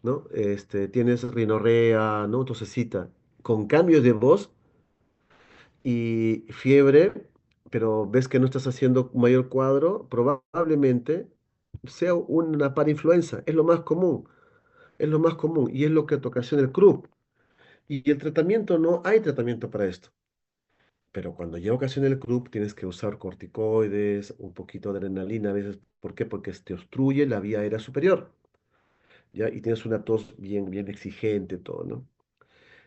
¿no? Tienes rinorrea, ¿no? Tosecita, con cambios de voz y fiebre, pero ves que no estás haciendo un mayor cuadro, probablemente sea una parainfluenza. Es lo más común, es lo más común y es lo que te ocasiona el CRUP. Y el tratamiento, no hay tratamiento para esto. Pero cuando ya ocasiona el CRUP, tienes que usar corticoides, un poquito de adrenalina a veces. ¿Por qué? Porque te obstruye la vía aérea superior, ¿ya? Y tienes una tos bien exigente, todo, ¿no?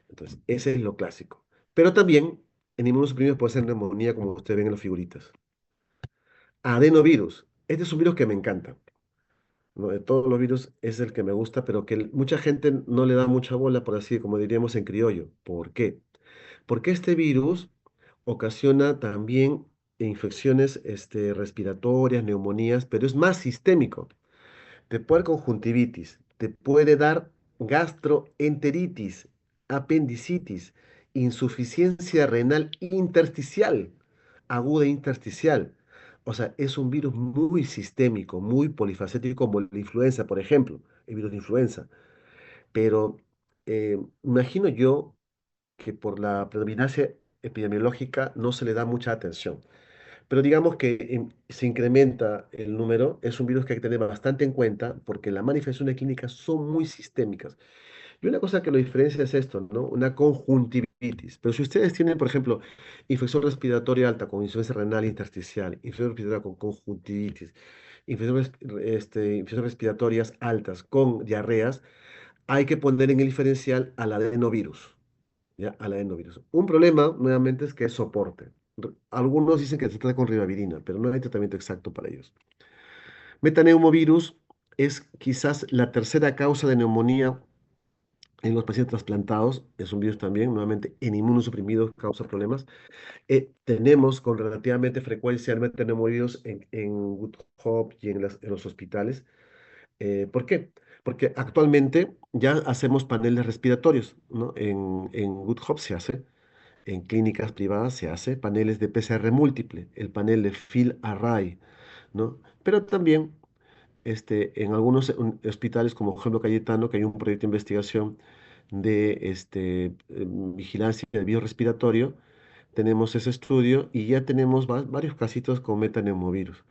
Entonces, ese es lo clásico. Pero también en inmunosuprimidos puede ser neumonía, como ustedes ven en las figuritas. Adenovirus. Este es un virus que me encanta, ¿no? De todos los virus es el que me gusta, pero que mucha gente no le da mucha bola, por así como diríamos en criollo. ¿Por qué? Porque este virus ocasiona también infecciones respiratorias, neumonías, pero es más sistémico. Te puede dar conjuntivitis, te puede dar gastroenteritis, apendicitis, insuficiencia renal intersticial, aguda intersticial. O sea, es un virus muy sistémico, muy polifacético, como la influenza, por ejemplo, el virus de influenza. Pero imagino yo que por la predominancia epidemiológica no se le da mucha atención. Pero digamos que se incrementa el número, es un virus que hay que tener bastante en cuenta porque las manifestaciones clínicas son muy sistémicas. Y una cosa que lo diferencia es esto, ¿no? Una conjuntivitis. Pero si ustedes tienen, por ejemplo, infección respiratoria alta con insuficiencia renal intersticial, infección respiratoria con conjuntivitis, infecciones respiratorias altas con diarreas, hay que poner en el diferencial al adenovirus. ¿Ya? Al adenovirus. Un problema, nuevamente, es que es soporte. Algunos dicen que se trata con ribavirina, pero no hay tratamiento exacto para ellos. Metaneumovirus es quizás la tercera causa de neumonía en los pacientes trasplantados. Es un virus también, nuevamente, en inmunosuprimidos causa problemas. Tenemos con relativamente frecuencia el metaneumovirus en Good Hope y en los hospitales. ¿Por qué? Porque actualmente ya hacemos paneles respiratorios, ¿no? En Good Hope se hace. En clínicas privadas se hace paneles de PCR múltiple, el panel de Field Array, ¿no? Pero también en algunos hospitales como por ejemplo Cayetano, que hay un proyecto de investigación de vigilancia del biorrespiratorio, tenemos ese estudio y ya tenemos varios casitos con metaneumovirus,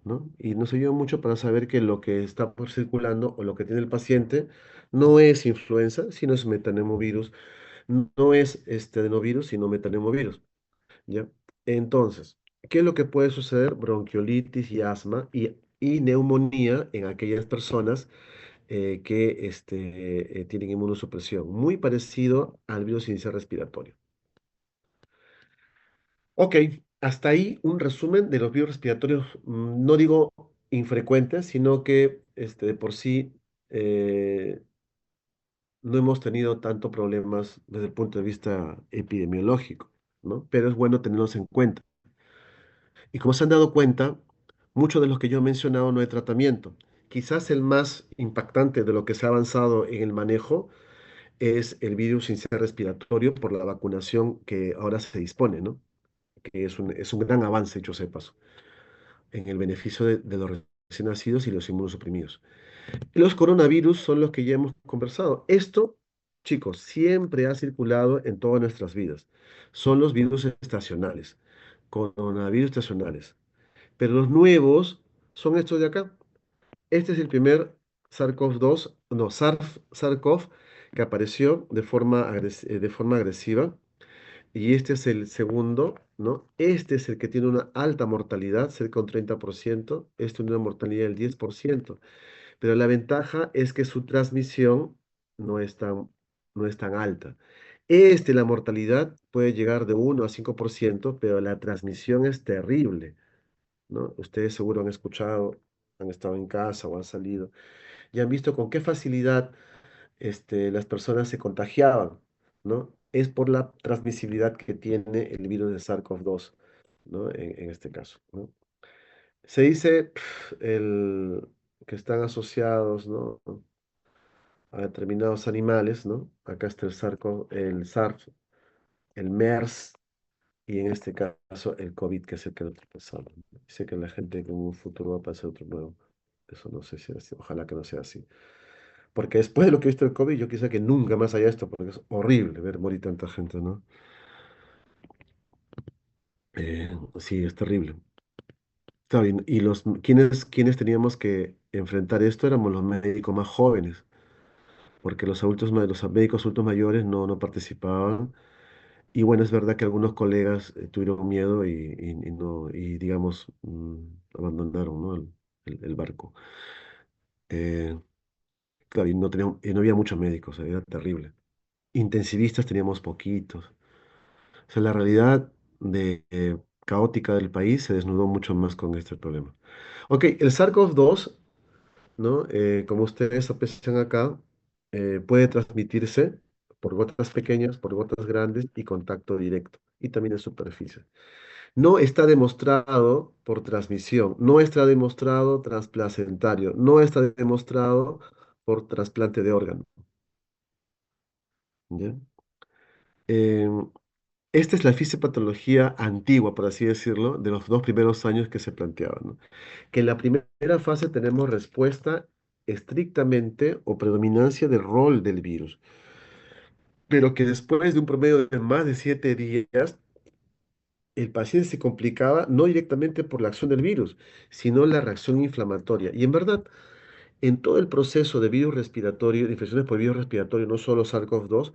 ¿no? Y nos ayuda mucho para saber que lo que está por circulando o lo que tiene el paciente no es influenza, sino es metaneumovirus, no es este adenovirus, sino metaneumovirus, ¿ya? Entonces, ¿qué es lo que puede suceder? Bronquiolitis y asma y neumonía en aquellas personas que tienen inmunosupresión, muy parecido al virus inicial respiratorio. Ok, hasta ahí un resumen de los virus respiratorios, no digo infrecuentes, sino que de por sí eh, no hemos tenido tanto problemas desde el punto de vista epidemiológico, ¿no? Pero es bueno tenerlos en cuenta. Y como se han dado cuenta, muchos de los que yo he mencionado no hay tratamiento. Quizás el más impactante de lo que se ha avanzado en el manejo es el virus sincero respiratorio por la vacunación que ahora se dispone, ¿no? Que es un gran avance, hecho sea de paso, en el beneficio de los recién nacidos y los inmunosuprimidos. Los coronavirus son los que ya hemos conversado. Esto, chicos, siempre ha circulado en todas nuestras vidas. Son los virus estacionales, coronavirus estacionales. Pero los nuevos son estos de acá. Este es el primer SARS-CoV-2, no, SARS-CoV que apareció de forma agresiva. Y este es el segundo, ¿no? Este es el que tiene una alta mortalidad, cerca de un 30%. Este tiene una mortalidad del 10%. Pero la ventaja es que su transmisión no es tan, no es tan alta. La mortalidad puede llegar de 1 a 5%, pero la transmisión es terrible, ¿no? Ustedes seguro han escuchado, han estado en casa o han salido y han visto con qué facilidad las personas se contagiaban, ¿no? Es por la transmisibilidad que tiene el virus de SARS-CoV-2, ¿no? En este caso, ¿no? Se dice que están asociados, ¿no? A determinados animales, ¿no? Acá está el SARS, el MERS, y en este caso el COVID, que es el que nosotros pasamos. Dice que la gente que en un futuro va a pasar otro nuevo. Eso no sé si es así, ojalá que no sea así. Porque después de lo que he visto del COVID, yo quisiera que nunca más haya esto, porque es horrible ver morir tanta gente, ¿no? Sí, es terrible. Claro, y quienes teníamos que enfrentar esto éramos los médicos más jóvenes, porque los médicos adultos mayores no participaban. Y bueno, es verdad que algunos colegas tuvieron miedo y no, y digamos, abandonaron, ¿no? El barco. Eh, claro, y no había muchos médicos, era terrible. Intensivistas teníamos poquitos. O sea, la realidad caótica del país se desnudó mucho más con este problema. Ok, el SARS-CoV-2, ¿no? Como ustedes aprecian acá, puede transmitirse por gotas pequeñas, por gotas grandes y contacto directo, y también en superficie. No está demostrado por transmisión, no está demostrado transplacentario, no está demostrado por trasplante de órgano. ¿Ya? Em, Esta es la fisiopatología antigua, por así decirlo, de los dos primeros años que se planteaban, ¿no? Que en la primera fase tenemos respuesta estrictamente o predominancia del rol del virus, pero que después de un promedio de más de 7 días, el paciente se complicaba no directamente por la acción del virus, sino la reacción inflamatoria. Y en verdad, en todo el proceso de virus respiratorio, de infecciones por virus respiratorio, no solo SARS-CoV-2,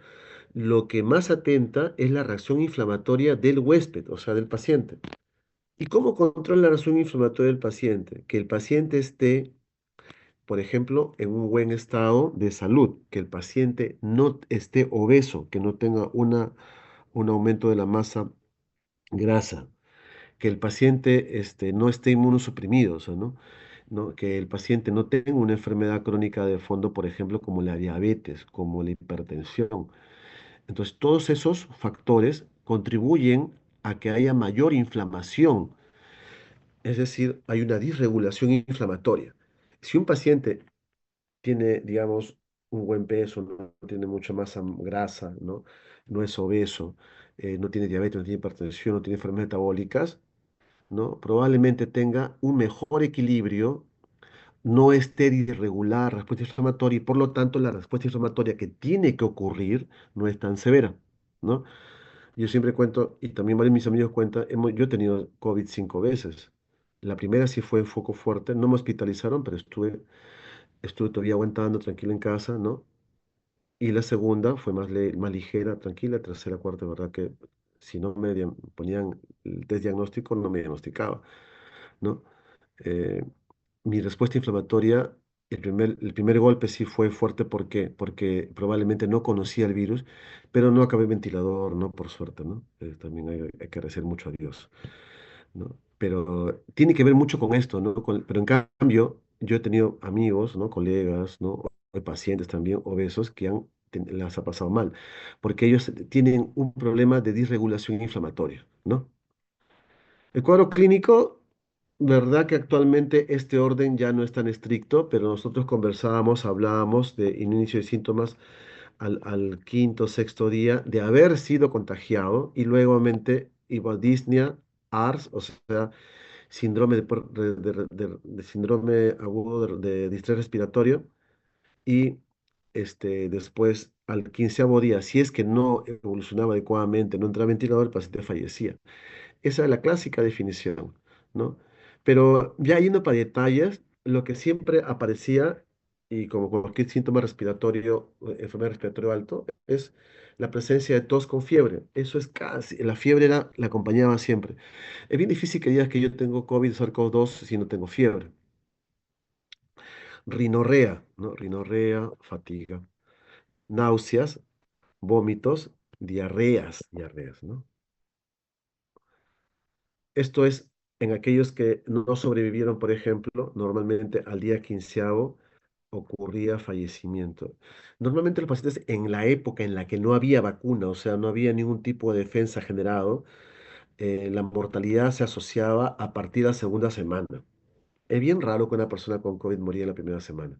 lo que más atenta es la reacción inflamatoria del huésped, o sea, del paciente. ¿Y cómo controla la reacción inflamatoria del paciente? Que el paciente esté, por ejemplo, en un buen estado de salud, que el paciente no esté obeso, que no tenga un aumento de la masa grasa, que el paciente no esté inmunosuprimido, o sea, ¿no? Que el paciente no tenga una enfermedad crónica de fondo, por ejemplo, como la diabetes, como la hipertensión. Entonces, todos esos factores contribuyen a que haya mayor inflamación, es decir, hay una disregulación inflamatoria. Si un paciente tiene, digamos, un buen peso, no tiene mucha masa grasa, ¿no? No es obeso, no tiene diabetes, no tiene hipertensión, no tiene enfermedades metabólicas, ¿no? Probablemente tenga un mejor equilibrio, no esté irregular respuesta inflamatoria y por lo tanto la respuesta inflamatoria que tiene que ocurrir no es tan severa, ¿no? Yo siempre cuento, y también varios de mis amigos cuentan, yo he tenido COVID 5 veces. La primera sí fue en foco fuerte, no me hospitalizaron, pero estuve todavía aguantando tranquilo en casa, ¿no? Y la segunda fue más ligera, tranquila, tercera, cuarta, ¿verdad? Que si no ponían el test diagnóstico, no me diagnosticaba, ¿no? Eh, Mi respuesta inflamatoria, el primer golpe sí fue fuerte, ¿por qué? Porque probablemente no conocía el virus, pero no acabé en ventilador, ¿no? Por suerte, ¿no? También hay que agradecer mucho a Dios, ¿no? Pero tiene que ver mucho con esto, ¿no? Pero en cambio, yo he tenido amigos, ¿no? Colegas, ¿no? O pacientes también obesos que las ha pasado mal, porque ellos tienen un problema de disregulación inflamatoria, ¿no? El cuadro clínico, verdad que actualmente este orden ya no es tan estricto, pero nosotros conversábamos, hablábamos de inicio de síntomas al quinto, sexto día de haber sido contagiado y luego hipodisnea, ARS, o sea, síndrome de síndrome agudo de distrés respiratorio y después al quinceavo día, si es que no evolucionaba adecuadamente, no entraba en ventilador, el paciente fallecía. Esa es la clásica definición, ¿no? Pero ya yendo para detalles, lo que siempre aparecía, y como cualquier síntoma respiratorio, enfermedad respiratorio alto, es la presencia de tos con fiebre. Eso es casi, la fiebre la acompañaba siempre. Es bien difícil que digas que yo tengo COVID, SARS-CoV-2 si no tengo fiebre. Rinorrea, ¿no? Rinorrea, fatiga, náuseas, vómitos, diarreas, ¿no? Esto es en aquellos que no sobrevivieron, por ejemplo, normalmente al día quinceavo ocurría fallecimiento. Normalmente los pacientes en la época en la que no había vacuna, o sea, no había ningún tipo de defensa generado, la mortalidad se asociaba a partir de la segunda semana. Es bien raro que una persona con COVID moría en la primera semana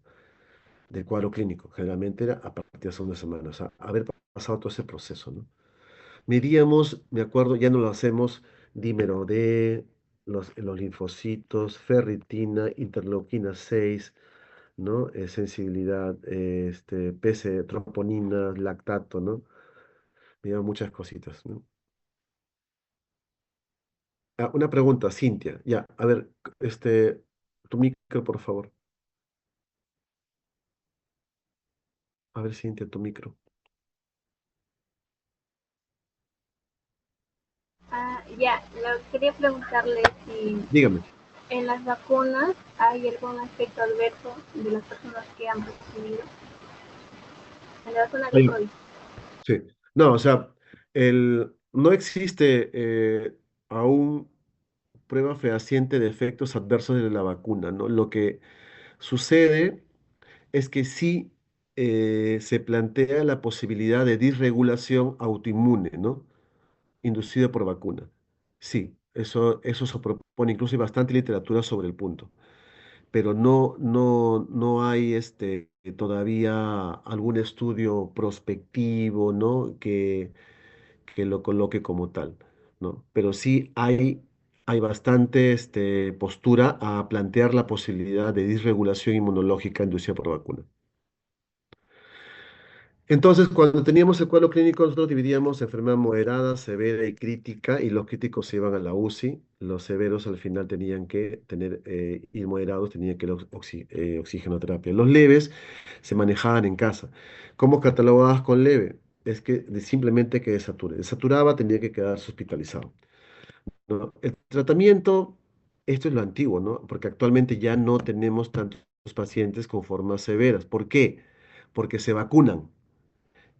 del cuadro clínico. Generalmente era a partir de la segunda semana, o sea, haber pasado todo ese proceso, ¿no? Medíamos, me acuerdo, ya no lo hacemos, dímero D, los linfocitos, ferritina, interleuquina 6, ¿no? Sensibilidad, PC, troponina, lactato, ¿no? Medíamos muchas cositas, ¿no? Ah, una pregunta, Cintia. Ya, a ver, tu micro, por favor. A ver, Cintia, tu micro. Ya, quería preguntarle si Dígame. en las vacunas hay algún efecto adverso de las personas que han recibido en la vacuna de Ahí. COVID. Sí. No, o sea, el, no existe aún prueba fehaciente de efectos adversos de la vacuna, ¿no? Lo que sucede es que sí se plantea la posibilidad de disregulación autoinmune, ¿no? Inducida por vacuna. Sí, eso se propone, incluso hay bastante literatura sobre el punto, pero no hay todavía algún estudio prospectivo, ¿no? Que lo coloque como tal, ¿no? Pero sí hay bastante postura a plantear la posibilidad de disregulación inmunológica inducida por vacuna. Entonces, cuando teníamos el cuadro clínico, nosotros dividíamos enfermedad moderada, severa y crítica, y los críticos se iban a la UCI, los severos al final tenían que tener, y moderados tenían que ir a oxigenoterapia. Los leves se manejaban en casa. ¿Cómo catalogadas con leve? Es que simplemente que desature. Desaturaba, tenía que quedarse hospitalizado, ¿no? El tratamiento, esto es lo antiguo, ¿no? Porque actualmente ya no tenemos tantos pacientes con formas severas. ¿Por qué? Porque se vacunan.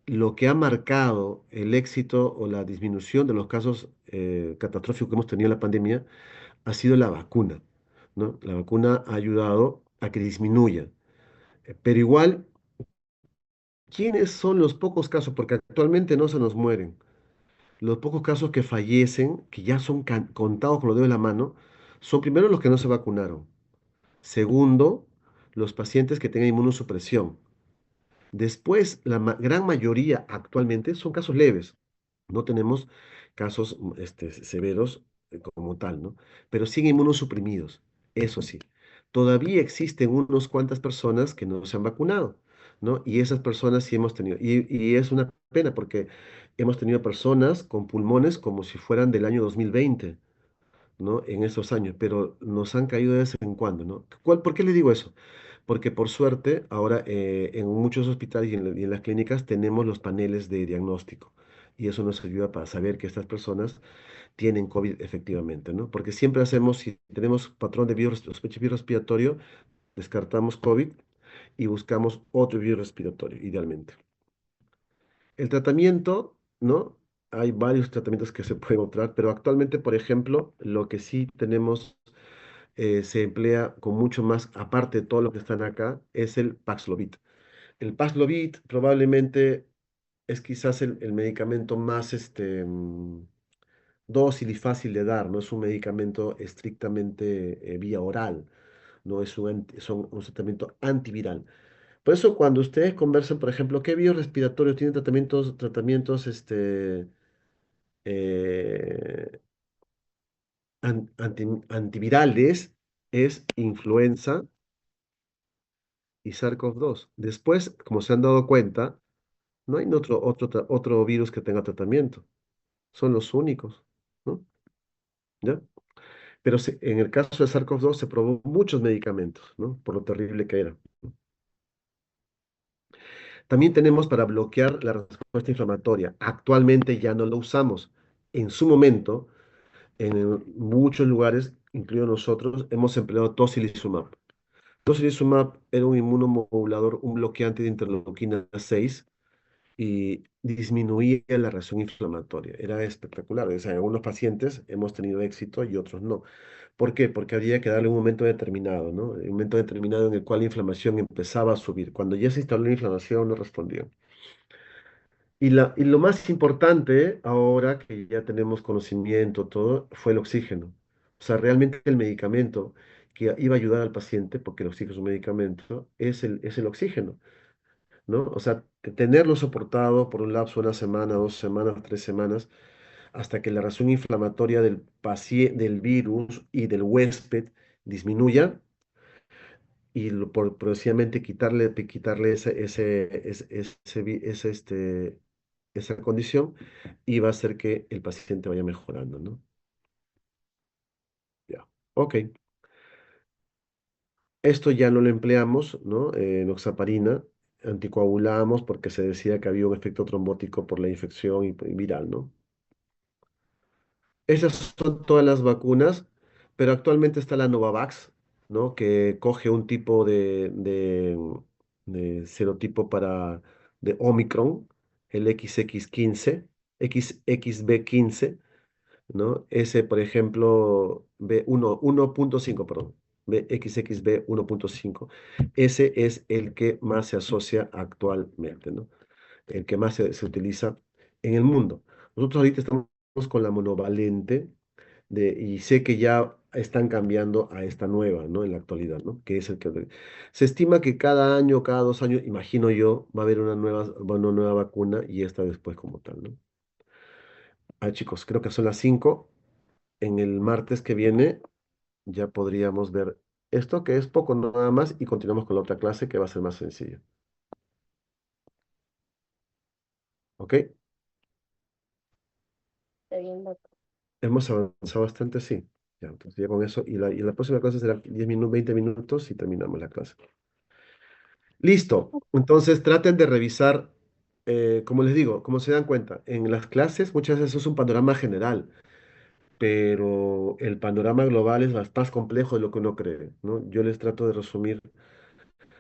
Lo que ha marcado el éxito o la disminución de los casos catastróficos que hemos tenido en la pandemia ha sido la vacuna, ¿no? La vacuna ha ayudado a que disminuya. Pero igual, ¿quiénes son los pocos casos? Porque actualmente no se nos mueren. Los pocos casos que fallecen, que ya son contados con los dedos de la mano, son primero los que no se vacunaron. Segundo, los pacientes que tengan inmunosupresión. Después, la gran mayoría actualmente son casos leves. No tenemos casos severos como tal, ¿no? Pero siguen inmunosuprimidos, eso sí. Todavía existen unos cuantas personas que no se han vacunado, ¿no? Y esas personas sí hemos tenido. Y es una pena porque hemos tenido personas con pulmones como si fueran del año 2020, ¿no? En esos años, pero nos han caído de vez en cuando, ¿no? ¿Por qué le digo eso? Porque por suerte ahora en muchos hospitales y en las clínicas tenemos los paneles de diagnóstico y eso nos ayuda para saber que estas personas tienen COVID efectivamente, ¿no? Porque siempre hacemos, si tenemos patrón de sospecha de virus respiratorio, descartamos COVID y buscamos otro virus respiratorio, idealmente. El tratamiento, ¿no? Hay varios tratamientos que se pueden optar, pero actualmente, por ejemplo, lo que sí tenemos se emplea con mucho más, aparte de todo lo que están acá, es el Paxlovid. El Paxlovid probablemente es quizás el medicamento más dócil y fácil de dar, no es un medicamento estrictamente vía oral, no es un tratamiento antiviral. Por eso cuando ustedes conversan, por ejemplo, ¿qué virus respiratorio tiene tratamientos eh, antivirales? Es influenza y SARS-CoV-2. Después, como se han dado cuenta, no hay otro virus que tenga tratamiento. Son los únicos, ¿no? ¿Ya? Pero en el caso de SARS-CoV-2 se probó muchos medicamentos, ¿no? Por lo terrible que era. También tenemos para bloquear la respuesta inflamatoria. Actualmente ya no lo usamos. En su momento, en muchos lugares, incluidos nosotros, hemos empleado tocilizumab. Tocilizumab era un inmunomodulador, un bloqueante de interleuquina 6 y disminuía la reacción inflamatoria. Era espectacular. O sea, en algunos pacientes hemos tenido éxito y otros no. ¿Por qué? Porque había que darle un momento determinado, ¿no? Un momento determinado en el cual la inflamación empezaba a subir. Cuando ya se instaló la inflamación, no respondía. Y lo más importante, ahora que ya tenemos conocimiento, todo, fue el oxígeno. O sea, realmente el medicamento que iba a ayudar al paciente, porque el oxígeno es un medicamento, es el oxígeno, ¿no? O sea, tenerlo soportado por un lapso de una semana, 2 semanas, 3 semanas, hasta que la reacción inflamatoria del paciente, del virus y del huésped disminuya y progresivamente quitarle esa condición y va a hacer que el paciente vaya mejorando, ¿no? Ya. Ok. Esto ya no lo empleamos, ¿no? Enoxaparina, anticoagulamos porque se decía que había un efecto trombótico por la infección y viral, ¿no? Esas son todas las vacunas, pero actualmente está la Novavax, ¿no? Que coge un tipo de serotipo de Omicron, el XX15, XXB15, ¿no? Ese, por ejemplo, B1, 1.5, perdón, BXXB 1.5. Ese es el que más se asocia actualmente, ¿no? El que más se utiliza en el mundo. Nosotros ahorita estamos con la monovalente y sé que ya están cambiando a esta nueva, ¿no? En la actualidad, ¿no? Que es el que se estima que cada año, cada 2 años, imagino yo, va a haber una nueva vacuna y esta después como tal, ¿no? Ah, chicos, creo que son las 5. En el martes que viene ya podríamos ver esto, que es poco nada más, y continuamos con la otra clase que va a ser más sencilla. ¿Ok? Está bien, doctor. Hemos avanzado bastante, sí. Ya, entonces ya con eso, y la próxima clase será 10 minutos, 20 minutos y terminamos la clase. Listo. Entonces traten de revisar, como les digo, como se dan cuenta, en las clases muchas veces es un panorama general, pero el panorama global es más complejo de lo que uno cree, ¿no? Yo les trato de resumir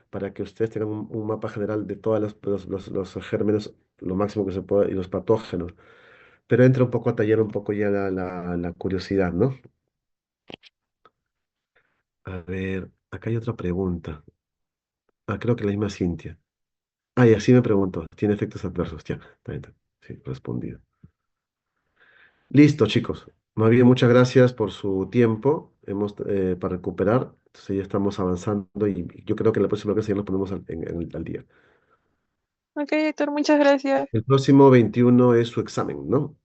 para que ustedes tengan un mapa general de todos los gérmenes, lo máximo que se pueda, y los patógenos. Pero entra un poco a tallar un poco ya la curiosidad, ¿no? A ver, acá hay otra pregunta. Ah, creo que la misma Cintia. Ah, y así me preguntó. ¿Tiene efectos adversos? Ya, está bien, está bien. Sí, respondido. Listo, chicos. Más bien, muchas gracias por su tiempo. Para recuperar. Entonces ya estamos avanzando y yo creo que la próxima vez ya nos ponemos al día. Ok, doctor, muchas gracias. El próximo 21 es su examen, ¿no?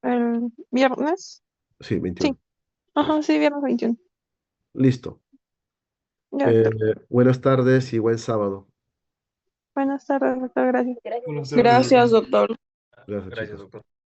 ¿El viernes? Sí, Sí. 21. Ajá, sí, viernes 21. Listo. Ya, Eh, doctor. buenas tardes y buen sábado. Buenas tardes, doctor, gracias. Gracias. Buenas tardes, Gracias, doctor. doctor. Gracias, Gracias, chicos. doctor.